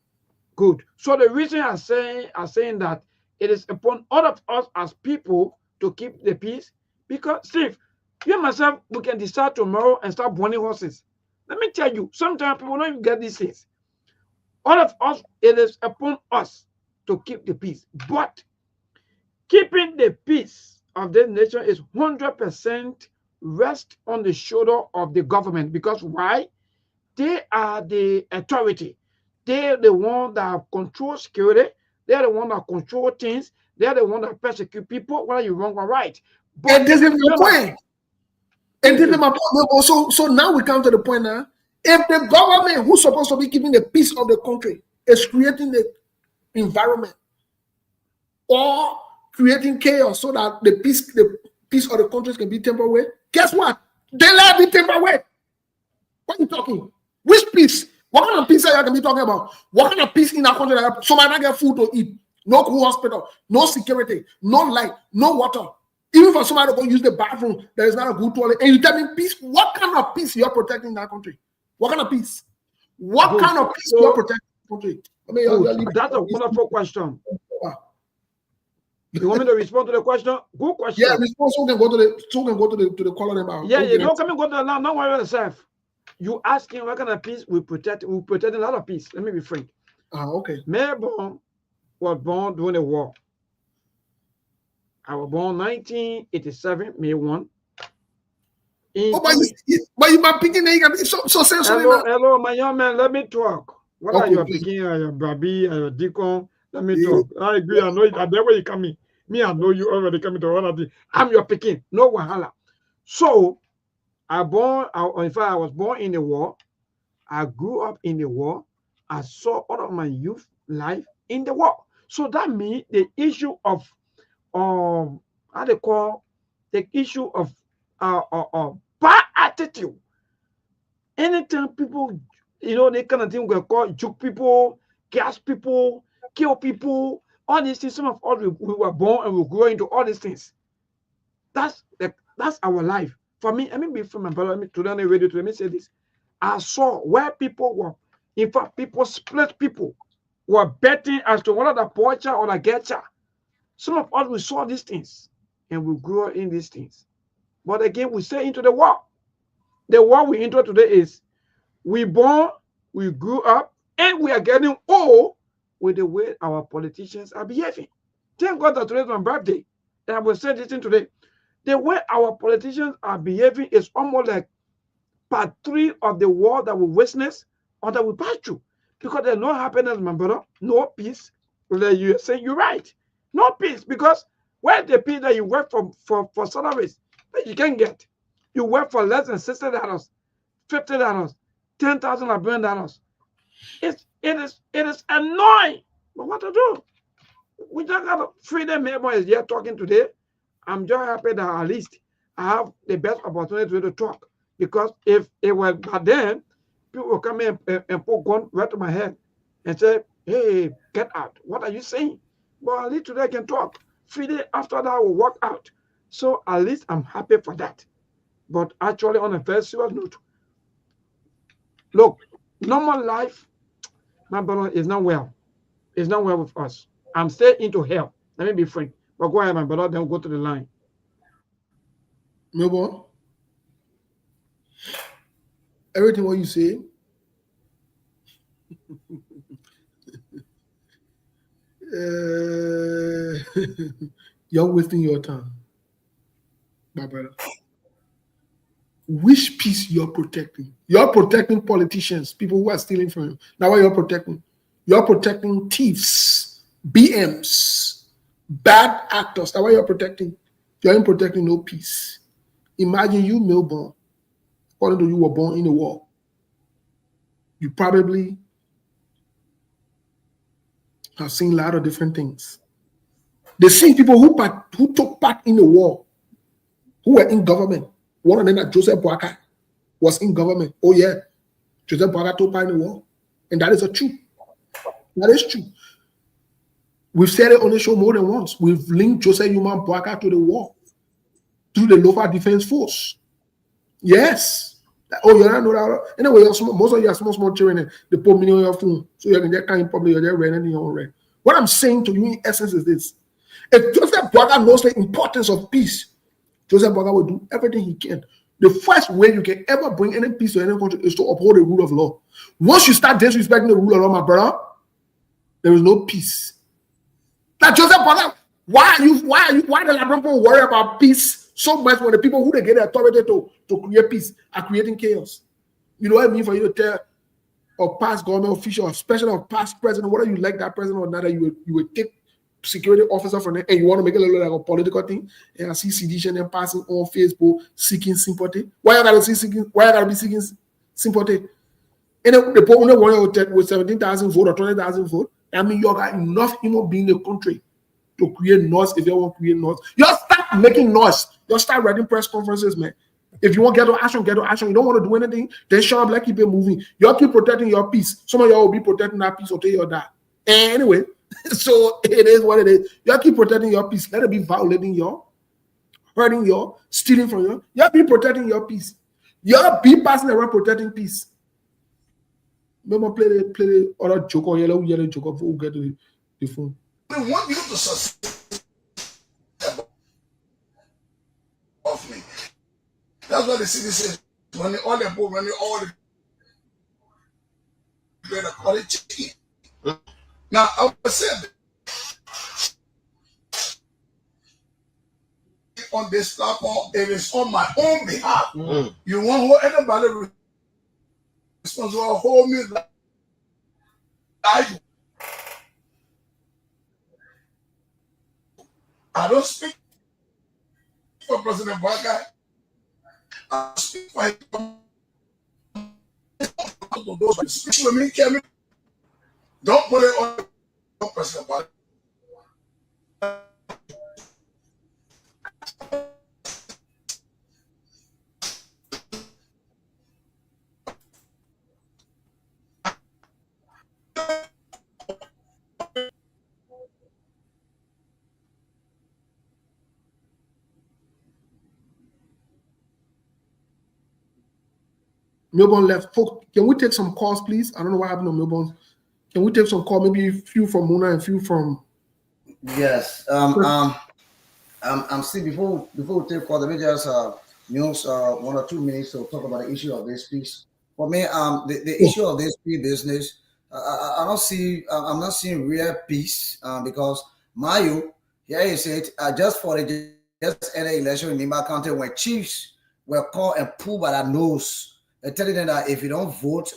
Speaker 9: Good. So the reason I'm saying that it is upon all of us as people to keep the peace, because see, you and myself, we can decide tomorrow and start burning horses. Let me tell you, sometimes people don't even get these things. All of us, it is upon us to keep the peace. But keeping the peace of the nation is 100% rest on the shoulder of the government. Because why? They are the authority. They're the one that control security. They're the one that control things. They're the one that persecute people, whether you're wrong or right.
Speaker 7: But this is my point. And this is my point. So now we come to the point now. If the government who's supposed to be keeping the peace of the country is creating the environment or creating chaos so that the peace of the country can be temporary, guess what? They let it be temporary. What are you talking? Which peace? What kind of peace are you going to be talking about? What kind of peace in our country that somebody not get food to eat, no cool hospital, no security, no light, no water? Even for somebody to go use the bathroom, there is not a good toilet. And you tell me peace? What kind of peace you're protecting in that country? What kind of peace? What kind of peace you're protecting in the country? I mean,
Speaker 9: that's a wonderful question. You want me to respond to the question? Good question.
Speaker 7: Yeah, respond so we can go to the caller about.
Speaker 9: Yeah, you don't come and go to the now. Don't worry about yourself. You asking what kind of peace we protect? We protect a lot of peace. Let me be frank.
Speaker 7: Okay.
Speaker 9: Melbourne was born during the war. I was born 1987, May 1.
Speaker 7: But you might picking so sensitive.
Speaker 9: Hello, my young man. Let me talk. What are you picking? Are you Babi? Are you Deacon? Let me talk. I agree. I know it. That's where you coming. Me, I know you already coming to one of the. I'm your picking. No wahala. So, in fact, I was born in the war. I grew up in the war. I saw all of my youth life in the war. So that means the issue of how they call the issue of bad attitude. Anytime people, they kind of thing we call juke people, gas people, kill people, all these things. Some of us we were born and we grow into all these things. That's our life. For me, let me be from my brother. Let me say this. I saw where people were, in fact, people split people were betting as to whether the poacher or the getcha. Some of us we saw these things and we grew in these things. But again, we stay into the war. The war we enter today is we born, we grew up, and we are getting old with the way our politicians are behaving. Thank God that today is my birthday. And I will say this thing today. The way our politicians are behaving is almost like part 3 of the war that we witness or that we pass through. Because there's no happiness, my brother, no peace. Like you say, you're right. No peace, because where's the peace that you work for salaries that you can get? You work for less than $60, $50, $10,000 or $1 billion. It is annoying. But what to do? We just got freedom. Memo is here talking today. I'm just happy that at least I have the best opportunity to talk. Because if it was by then, people will come in and put gun right to my head and say, hey, get out. What are you saying? But at least today I can talk. Freely after that I will walk out. So at least I'm happy for that. But actually on a very serious note, look, normal life, my brother, is not well. It's not well with us. I'm still into hell. Let me be frank. But go ahead, my brother, then we'll go to the line.
Speaker 7: No, everything what you say, you're wasting your time, my brother. Which peace you're protecting? You're protecting politicians, people who are stealing from you. Now what you're protecting? You're protecting thieves, BMs, bad actors. That's what you're protecting. You're protecting no peace. Imagine you, Melbourne, according to you were born in the war. You probably have seen a lot of different things. They've seen people who took part in the war, who were in government. One of them, Joseph Boakai, was in government. Oh yeah, Joseph Boakai took part in the war. And that is a truth. That is true. We've said it on the show more than once. We've linked Joseph Boakai to the war through the local defense force. Yes. Oh, you don't know that. Anyway, most of you are small children, and they put money on your phone, so you can get kind of public, you're there renting your own rent. What I'm saying to you in essence is this: if Joseph Boaga knows the importance of peace, Joseph Boaga will do everything he can. The first way you can ever bring any peace to any country is to uphold the rule of law. Once you start disrespecting the rule of law, my brother, there is no peace. Now, Joseph Boaga, why the Liberian people worry about peace so much when the people who they get the authority to create peace are creating chaos? You know what I mean for you to tell a past government official, especially a past president, whether you like that president or not, that you would take security officer from them and you want to make it look like a political thing, and I see sedition and passing on Facebook seeking sympathy. Why you gotta be seeking sympathy? And the people only want with 17,000 votes or 20,000 votes. I mean, you got enough human being in the country to create noise. If you want to create noise, you start making noise. You start writing press conferences, man. If you want to get to action, get to action. You don't want to do anything, then shut up, like keep it moving. You keep protecting your peace. Some of y'all will be protecting that peace until you die. And anyway, so it is what it is. You keep protecting your peace. Let it be violating you, hurting you, stealing from you. You be protecting your peace. You be passing around protecting peace. Remember, play the other joke or yellow joke before we get to the phone.
Speaker 12: We want you to succeed of me. That's what the city says. When all the poor, when all the quality. Now, I was said on this platform, it is on my own behalf. You want hold anybody responsible, hold me like I don't speak for President Boaga. I speak for him. Those who speak for me, don't put it on President Boaga.
Speaker 7: Melbourne left. Folks, can we take some calls, please? I don't know what happened on Melbourne. Can we take some calls? Maybe a few from Mona and a few from.
Speaker 11: Yes. I'm still before we take call. Let me just use 1 or 2 minutes to talk about the issue of this piece. For me, the issue of this peace business, I'm not seeing real peace because Mayo, here you say it, just any election in Nimba County where chiefs were called and pulled by their nose. And telling them that if you don't vote,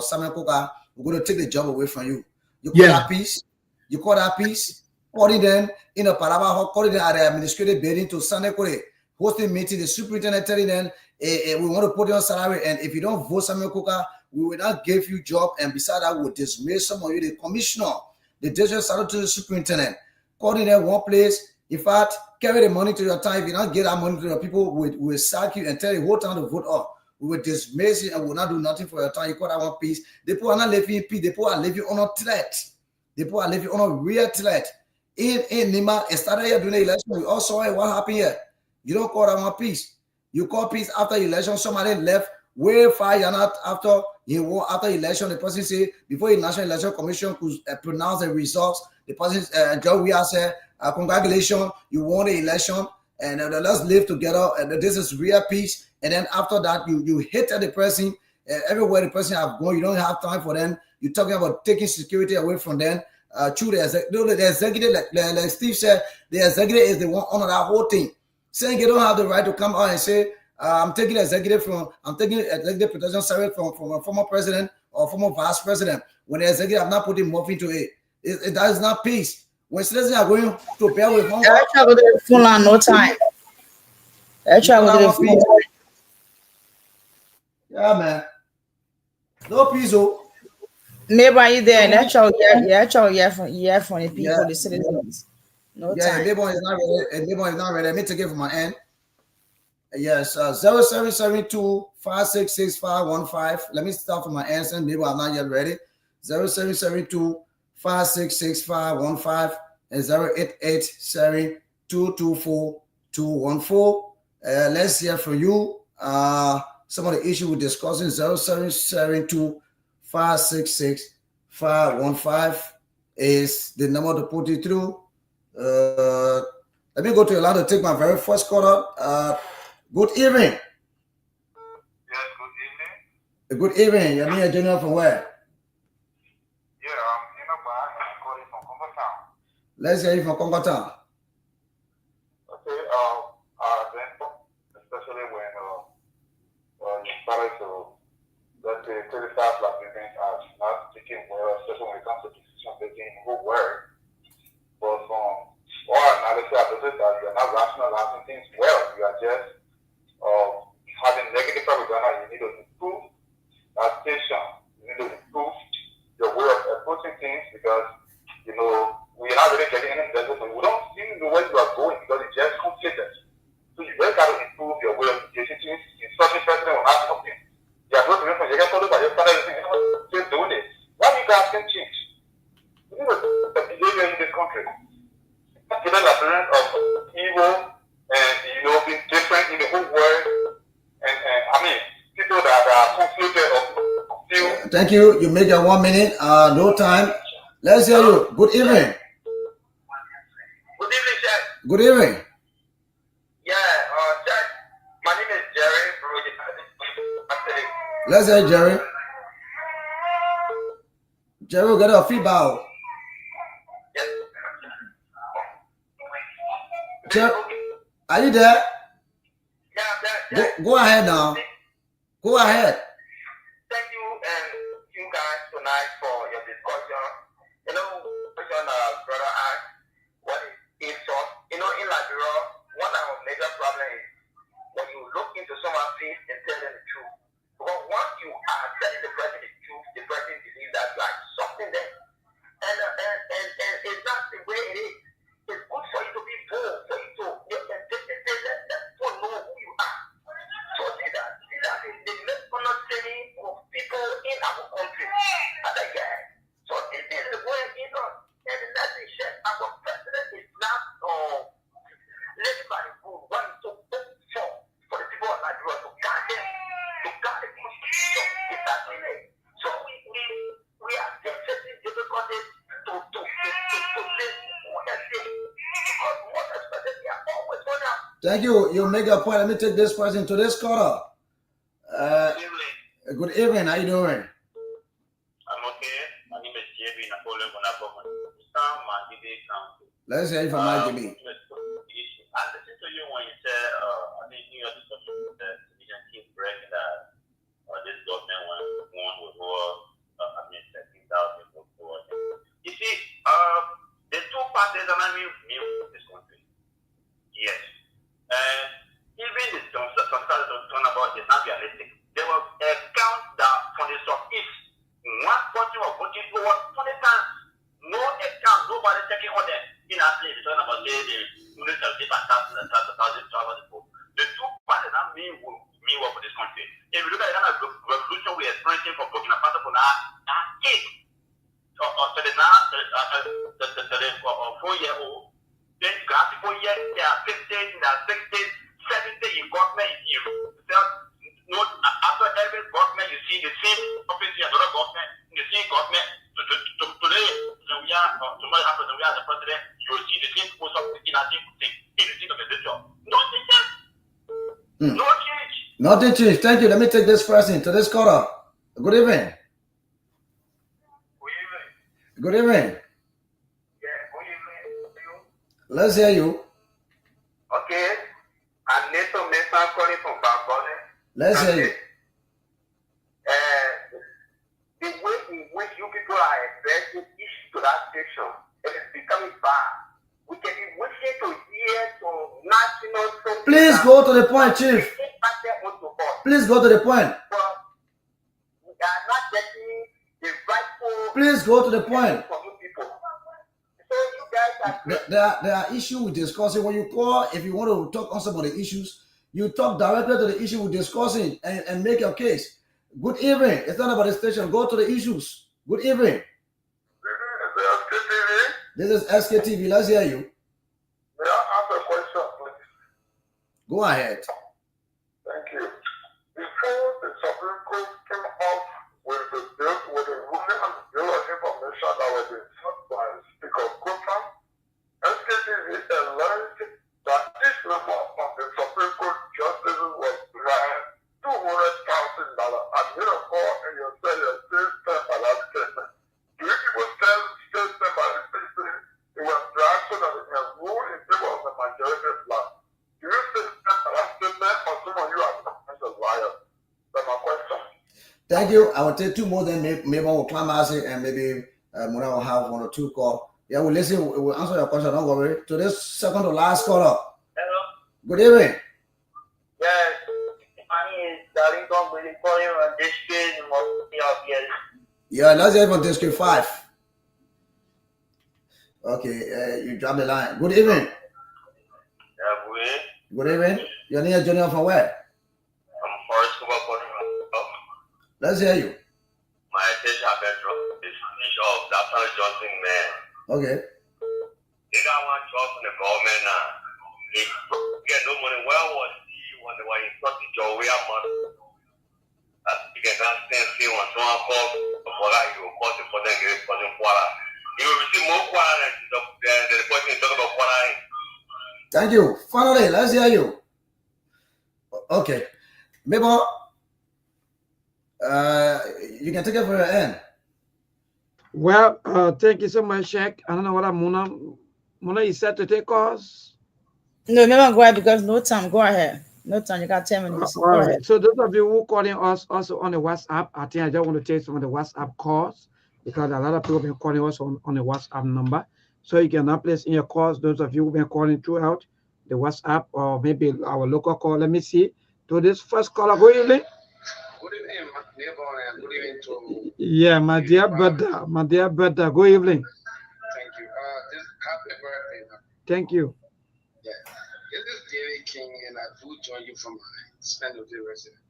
Speaker 11: Samuel Koka, we're going to take the job away from you. You call that peace? You call that peace? Calling them in a Paraba, calling them at the administrative building to Sunday Kore, hosting meeting, the superintendent telling them, we want to put you on salary, and if you don't vote Samuel Koka, we will not give you job, and beside that, we'll dismiss some of you, the commissioner, the district salary to the superintendent, calling them one place. In fact, carry the money to your time. If you don't get that money to your people, we'll sack you and tell you whole time to vote off. We will dismiss you and will not do nothing for your time. You call that one peace. The people are not living in peace. The people are living on a threat. The people are living on a real threat. In Nima, it started here during the election. We all saw it. What happened here? You don't call that one peace. You call peace after election. Somebody left way far. You're not after election. The person say before the National Election Commission could pronounce the results. The person, Joe, we are saying, congratulations, you won the election, and let's live together. And this is real peace. And then after that, you hated the person. Everywhere the person have gone, you don't have time for them. You're talking about taking security away from them. Through the executive, like Steve said, the executive is the one on that whole thing. Saying you don't have the right to come out and say, I'm taking executive protection service from a former president or former vice president. When the executive have not put him more into it, that is not peace. When citizens are going to bear with home,
Speaker 10: I travel to the phone on no time. I travel to the phone.
Speaker 11: Yeah, man. No peace, oh.
Speaker 10: Maybe are you there? That's how from the people, the citizens. No time.
Speaker 11: Mayborn is not ready. Mayborn is not ready. Let me take it from my end. Yes, 0772-566-515. Let me start from my end, and maybe I'm not yet ready. 0772-566-515 and 0887-224-214. Let's hear from you. some of the issues we're discussing. 0772-566-515 is the number to put it through. Let me go to Yolanda to take my very first caller. Good evening.
Speaker 13: Yes, good evening.
Speaker 11: Good evening. You're near General from where?
Speaker 13: Yeah, I'm calling from Congo Town.
Speaker 11: Let's hear you from Congo Town.
Speaker 13: Okay, especially when you started to let the criticize like living as not taking well, especially when it comes to decision making, good word. But from all analysis, I believe that you're not rationalizing things well. You are just having negative propaganda. You need to improve that station. You need to improve your way of approaching things because, you know, we're not really getting any results. We don't see the way you are going because it's just conflicted. So you just got to improve your way of engaging things. In such a person will ask something. You are going to you get told by your father, you're doing it. Why you guys can change? You know the behavior in this country. Given the appearance of evil and, you know, being different in the whole world. And I mean, people that are conflicted of feel.
Speaker 11: Thank you. You make it 1 minute. No time. Let's hear you. Good evening.
Speaker 13: Good evening, Jack.
Speaker 11: Good evening.
Speaker 13: Yeah, Jack. My name is Jerry.
Speaker 11: Let's hear Jerry. Jerry, we got a feedback.
Speaker 13: Yes.
Speaker 11: Jerry, are you there?
Speaker 13: Yeah.
Speaker 11: Go ahead now. Go ahead.
Speaker 13: Thank you and you guys tonight for your discussion. You know, question brother asked, what is insult? You know, in Liberia, one of our major problem is when you look into someone's face and tell them the truth. But once you are telling the person the truth, the person believes that you are something there. And it's not the way it is. It's good for you to be bold, for you to let people know who you are. So these are the misunderstanding of people in our country. So this is the way it is. And the next thing, our president is not led by the good. What is so good for the people of Nigeria to guard them, to guard the constitution. It's that way. So we are facing difficulties to live what I say. Because most especially they are always going out.
Speaker 11: Thank you. You make a point. Let me take this person to this caller. Good evening. How you doing?
Speaker 13: I'm okay. My name is JB Napoleon.
Speaker 11: Let's hear you from my JB.
Speaker 13: I listen to you when you say, I think you are discussing the decision keep breaking that this government one will go up, 13,000 before. You see, the two parties that I mean this country. Yes. And even the circumstances of talking about is not realistic. There was a countdown from the southeast. One country was voting over 20 times. No account, nobody taking on them. In actually, they're talking about the municipality by thousands people. The two parties that mean work for this country. If you look at the kind of revolution we are experiencing from Burkina Faso for now, to the now, the 4-year-old, then you got people here, they are 15, they are 16, 70 in government. After every government, you see the same office in another government, the same government. Today, we are the president, you will see the same post office in a same thing, in the of the job. Nothing changed. No change.
Speaker 11: Nothing changed. Thank you. Let me take this person to this caller. Good evening. Good evening.
Speaker 13: Yeah, good evening.
Speaker 11: Let's hear you.
Speaker 13: Okay. I'm Nathan Mesa calling from Bambone.
Speaker 11: Let's hear you.
Speaker 13: The way in which you people are addressing issues to that station, it is becoming bad. We can be wishing to hear some national.
Speaker 11: Please go to the point, Chief. Please go to the point.
Speaker 13: But we are not getting the rightful.
Speaker 11: Please go to the point.
Speaker 13: So you guys are.
Speaker 11: There are issues we're discussing. When you call, if you want to talk on some of the issues, you talk directly to the issue we're discussing and make your case. Good evening. It's not about the station. Go to the issues. Good evening. This is Sktv. Let's hear you.
Speaker 13: May I ask a question, please?
Speaker 11: Go ahead.
Speaker 13: Thank you. Before questions that were being put by Speaker Kofam. Sktv alleged that this member of the Supreme Court justices was denied $200,000 and you report and you say your statement by that statement. Do you people tell statement by the people it was dragged so that it can rule in favor of the majority plan? Do you say by that statement or some of you are a liar? That's my question.
Speaker 11: Thank you. I will take two more, then maybe we'll climb out and maybe Muna will have one or two calls. Yeah, we'll listen. We'll answer your question. Don't worry. To this second to last caller.
Speaker 13: Hello.
Speaker 11: Good evening.
Speaker 13: Yes. My name is Darlington. We're calling on District in
Speaker 11: Yeah, let's hear from District 5. Okay, you drop the line. Good evening.
Speaker 13: Yeah,
Speaker 11: good evening. Your name is Junior from where?
Speaker 13: I'm Forrest Cooper calling from.
Speaker 11: Let's hear you.
Speaker 13: My attention has been drawn to the speech of Dr. Johnson, man.
Speaker 11: Okay.
Speaker 13: They got one job from the government now. He get no money. Where was he when they were in such a job? We have money. You can stand still when someone calls for that, you will call the person and get the person quarter. You will receive more quarter than the person is talking about quarter.
Speaker 11: Thank you. Finally, let's hear you. Okay. Maybe you can take it for your end.
Speaker 9: Well, thank you so much, Sheikh. I don't know what Muna is set to take calls.
Speaker 10: No, never go ahead because no time. Go ahead. No time. You got 10 minutes.
Speaker 9: All right. So those of you who calling us also on the WhatsApp, I think I just want to take some of the WhatsApp calls because a lot of people have been calling us on the WhatsApp number. So you can now place in your calls. Those of you who've been calling throughout the WhatsApp or maybe our local call. Let me see. To this first caller, good evening.
Speaker 14: Good evening, my neighbor, and good evening to.
Speaker 9: Yeah, my dear brother. Good evening.
Speaker 14: Thank you. This happy birthday.
Speaker 9: Thank you.
Speaker 14: Yeah, this is David King, and I do join you from my Sktv resident.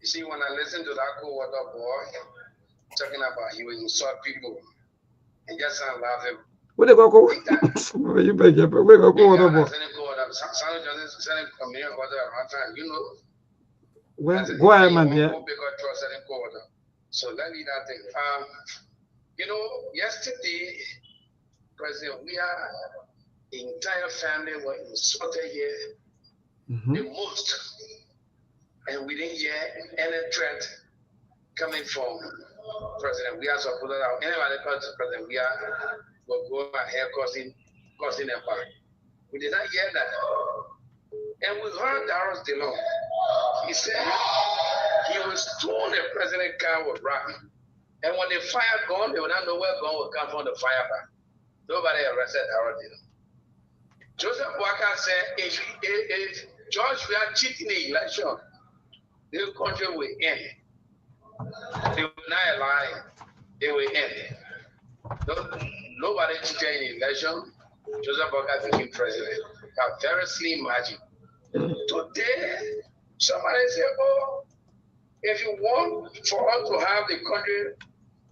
Speaker 14: You see, when I listen to that cold water boy talking about he will insult people, and just I'm laughing.
Speaker 9: Where they go? You better get. Where go? Water boy.
Speaker 14: You know.
Speaker 9: Well, go ahead, man. Yeah.
Speaker 14: So let me that thing. You know, yesterday, President, we are entire family were insulted here the most, and we didn't hear any threat coming from President. We are supported out. Anybody called President, we are going ahead causing empire. We did not hear that. And we heard Darius DeLong. He said he was stone the president car with rock. And when the fire gone, they would not know where gun would come from the fire back. Nobody arrested Darius DeLong. Joseph Walker said if George we are cheating the election, the country will end. They will not lie, they will end. Nobody cheated in the election. Joseph Walker became president. A very slim margin. Today, somebody said, oh, if you want for us to have the country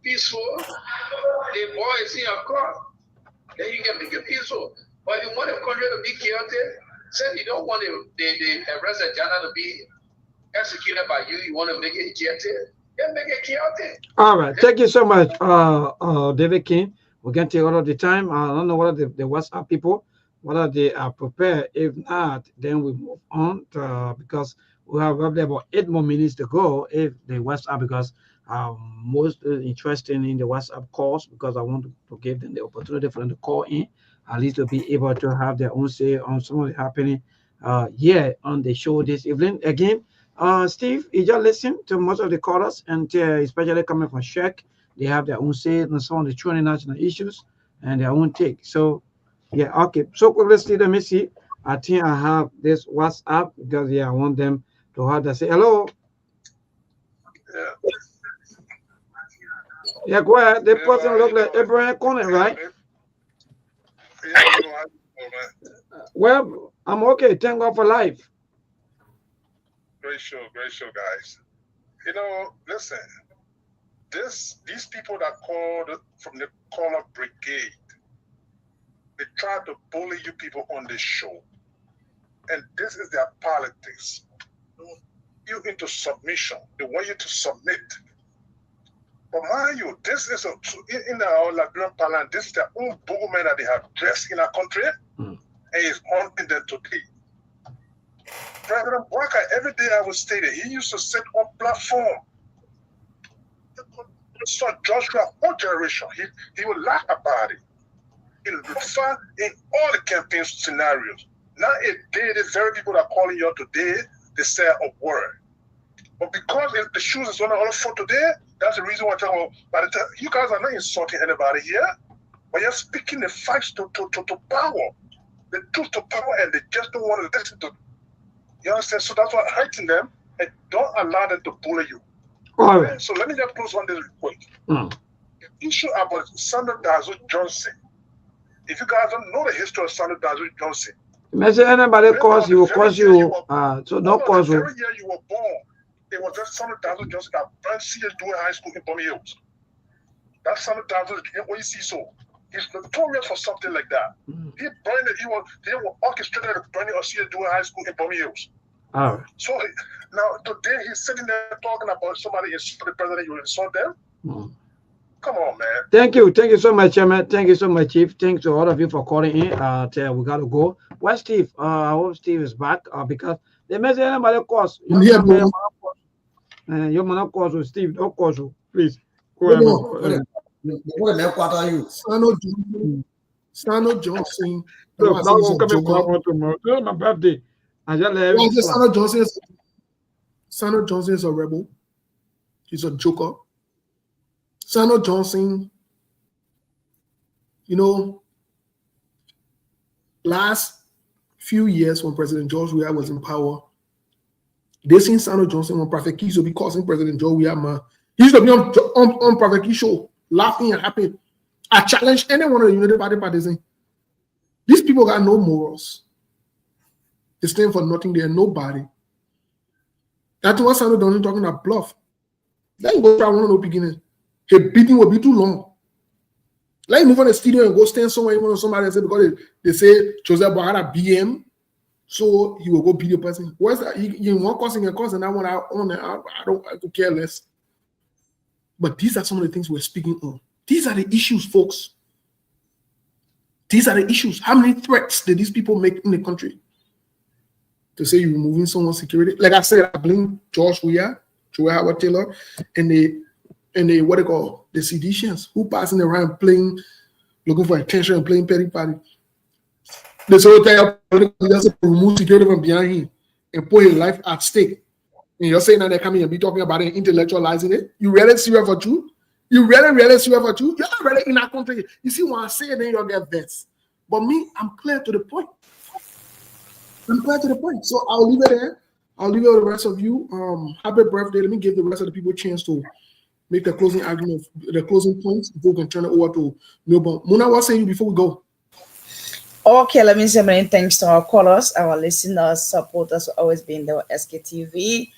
Speaker 14: peaceful, the boy is in your court, then you can make it peaceful. But if you want the country to be chaotic, say you don't want the arrested Jana to be executed by you, you want to make it chaotic, then make it chaotic.
Speaker 9: All right. Thank you so much, David King. We can take all of the time. I don't know what are the WhatsApp people, whether they are prepared. If not, then we move on because we have probably about 8 more minutes to go if the WhatsApp, because most interested in the WhatsApp calls, because I want to give them the opportunity for them to call in, at least to be able to have their own say on some of the happening here on the show this evening. Again, Steve, you just listen to most of the callers, and especially coming from Sheikh, they have their own say on some of the true national issues and their own take. So, yeah, okay. So let's see. Let me see. I think I have this WhatsApp because I want them to have to say hello. Yeah, go ahead. The person look like Abraham Conant, right? Well, I'm okay. Thank God for life.
Speaker 15: Great show, guys. You know, listen. These people that called from the caller brigade, they try to bully you people on this show. And this is their politics. You into submission. They want you to submit. But mind you, this is in our Liberian parliament, this is the own boogeyman that they have dressed in our country, and is haunting them today. President Walker, every day I was stating, he used to sit on platform. So Joshua, whole generation, he would laugh about it. He would refer in all the campaign scenarios. Now a day, the very people that are calling you today, they say a word. But because the shoes is on the foot today, that's the reason why I'm talking about. By the time, you guys are not insulting anybody here, but you're speaking the facts to power, the truth to power, and they just don't want to listen to. You understand? So that's why I'm hurting them, and don't allow them to bully you.
Speaker 9: All right.
Speaker 15: So let me just close on this real quick. The issue about Sandra Dazu Johnson. If you guys don't know the history of Sandra Dazu Johnson,
Speaker 9: Message anybody calls you, will cause you. So don't cause you.
Speaker 15: The very year you were born, it was just Sandra Dazu Johnson that burned C.S. Dewey High School in Bomi Hills. That's Sandra Dazu, what you see so. He's notorious for something like that. He burned it, they were orchestrated the burning of C.S. Dewey High School in Bomi Hills.
Speaker 9: All right.
Speaker 15: So now today he's sitting there talking about somebody insult the president, you insult them? Come on, man.
Speaker 9: Thank you so much, Chairman. Thank you so much, Chief. Thanks to all of you for calling in. We gotta go. Why, Steve? I hope Steve is back because the message anybody calls. Your man calls with Steve. Don't call you, please. Go ahead.
Speaker 7: Sano Johnson.
Speaker 9: Tomorrow. My birthday.
Speaker 7: Sano Johnson is a rebel. He's a joker. Sano Johnson, you know, last few years when President George Weah was in power, they seen Sano Johnson on Prophet Key, so be causing President George Weah, man. He used to be on Prophet Key show, laughing and happy. I challenge any one of the United Party parties. These people got no morals. They stand for nothing. They are nobody. That's what Sano Johnson talking about bluff. Let him go try one of the beginning. The beating will be too long. Let him move on the studio and go stand somewhere in front of somebody and say, because they say Joseph Bahara BM, so he will go beat the person. What's that? You want causing a cause and I want out on it. I could care less. But these are some of the things we're speaking on. These are the issues, folks. These are the issues. How many threats did these people make in the country? To say you're removing someone's security. Like I said, I blame George Weah, Joel Howard Taylor, and the what they call the seditionists who passing around playing, looking for attention and playing petty party. They say to remove security from behind him and put his life at stake. And you're saying that they're coming and be talking about it and intellectualizing it. You really serious for truth? You really serious for truth? You're not really in our country. You see, when I say it, then you'll get vexed. But me, I'm clear to the point. So I'll leave it there. I'll leave it with the rest of you. Happy birthday. Let me give the rest of the people a chance to make the closing argument, the closing points before we can turn it over to Milburn. Muna, what say you before we go?
Speaker 10: Okay, let me say many thanks to our callers, our listeners, supporters for always being there with SKTV.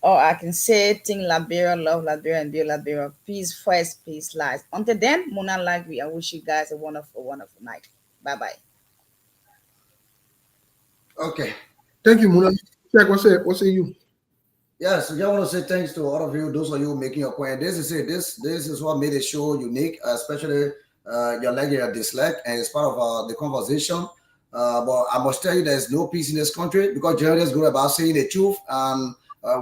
Speaker 10: Or I can say, think Liberia, love Liberia, and be Liberia. Peace first, peace last. Until then, Muna Lagri, I wish you guys a wonderful, wonderful night. Bye-bye.
Speaker 11: Okay.
Speaker 7: Thank you, Muna. Jack, what say you?
Speaker 11: Yes, I just want to say thanks to all of you, those of you making your point. This is it. This is what made the show unique, especially your like, your dislike, and it's part of the conversation. But I must tell you, there's no peace in this country because journalists go about saying the truth and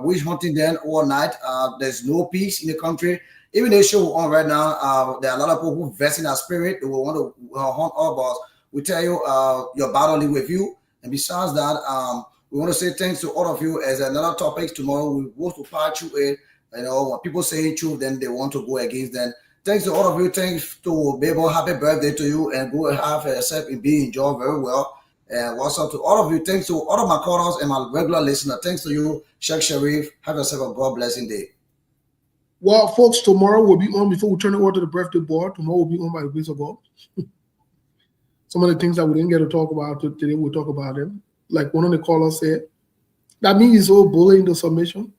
Speaker 11: witch hunting them all night. There's no peace in the country. Even the show on right now, there are a lot of people who vest in our spirit. They will want to hunt our boss. We tell you, your battle is with you. And besides that, we want to say thanks to all of you. As another topic tomorrow, we want to part you in. You know, when people say truth, then they want to go against them. Thanks to all of you. Thanks to Babel. Happy birthday to you, and go have yourself and be enjoyed very well. And what's up to all of you? Thanks to all of my callers and my regular listener. Thanks to you, Sheikh Sharif. Have yourself a God blessing day.
Speaker 7: Well, folks, tomorrow we'll be on before we turn it over to the birthday board. Tomorrow we'll be on by the grace of God. Some of the things that we didn't get to talk about today, we'll talk about them. Like one of the callers said, that means he's all bullying the submission.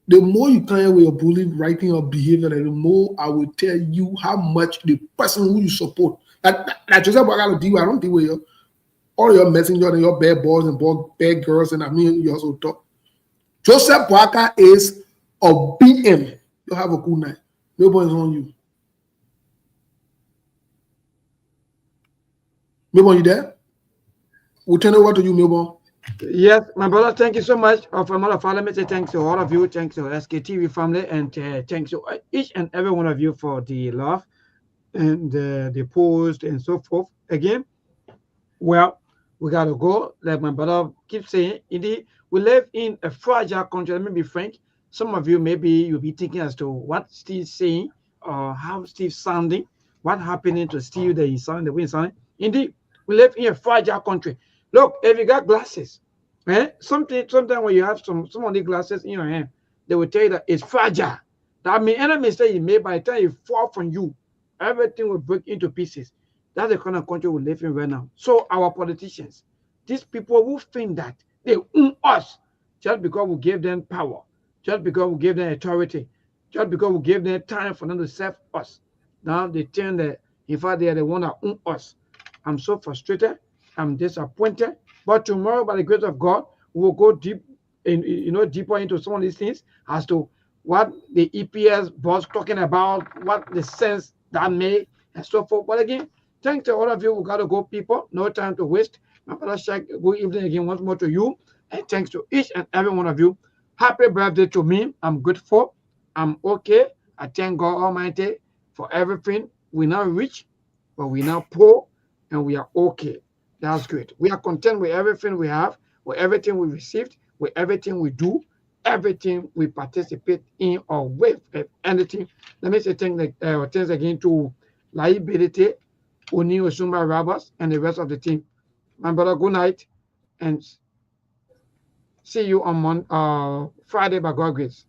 Speaker 7: The more you kind with your bullying, writing, or behavior, the more I will tell you how much the person who you support. That Joseph I gotta deal. I don't deal with you. All your messenger and your bad boys and bad girls, and I mean you also talk. Joseph Boaka is a BM. You have a good night. Nobody is on you. Milbo, you there? We'll turn over to you, Milbo.
Speaker 9: Yes, my brother, thank you so much. From all of our, let me say thanks to all of you. Thanks to SKTV family, and thanks to each and every one of you for the love and the post and so forth. Again, well, we got to go. Like my brother keeps saying, indeed, we live in a fragile country. Let me be frank. Some of you, maybe you'll be thinking as to what Steve's saying or how Steve's sounding, what happening to Steve that he's sounding, the way he's sounding. Indeed, we live in a fragile country. Look, if you got glasses, sometimes when you have some of the glasses in your hand, they will tell you that it's fragile. That means any mistake you made, by the time it fall from you, everything will break into pieces. That's the kind of country we live in right now. So our politicians, these people who think that they own us just because we gave them power, just because we gave them authority, just because we gave them time for them to serve us. Now they think that in fact they are the one that own us. I'm so frustrated. I'm disappointed. But tomorrow, by the grace of God, we will go deep deeper into some of these things as to what the EPS boss talking about, what the sense that made, and so forth. But again, thanks to all of you. We got to go, people. No time to waste. My brother Shaq, good evening again once more to you. And thanks to each and every one of you. Happy birthday to me. I'm grateful. I'm okay. I thank God Almighty for everything. We're not rich, but we're not poor, and we are okay. That's great. We are content with everything we have, with everything we received, with everything we do, everything we participate in or with, anything. Let me say thanks again to Liability, Oni Osumba Roberts, and the rest of the team. My brother, good night, and see you on Friday by God's grace.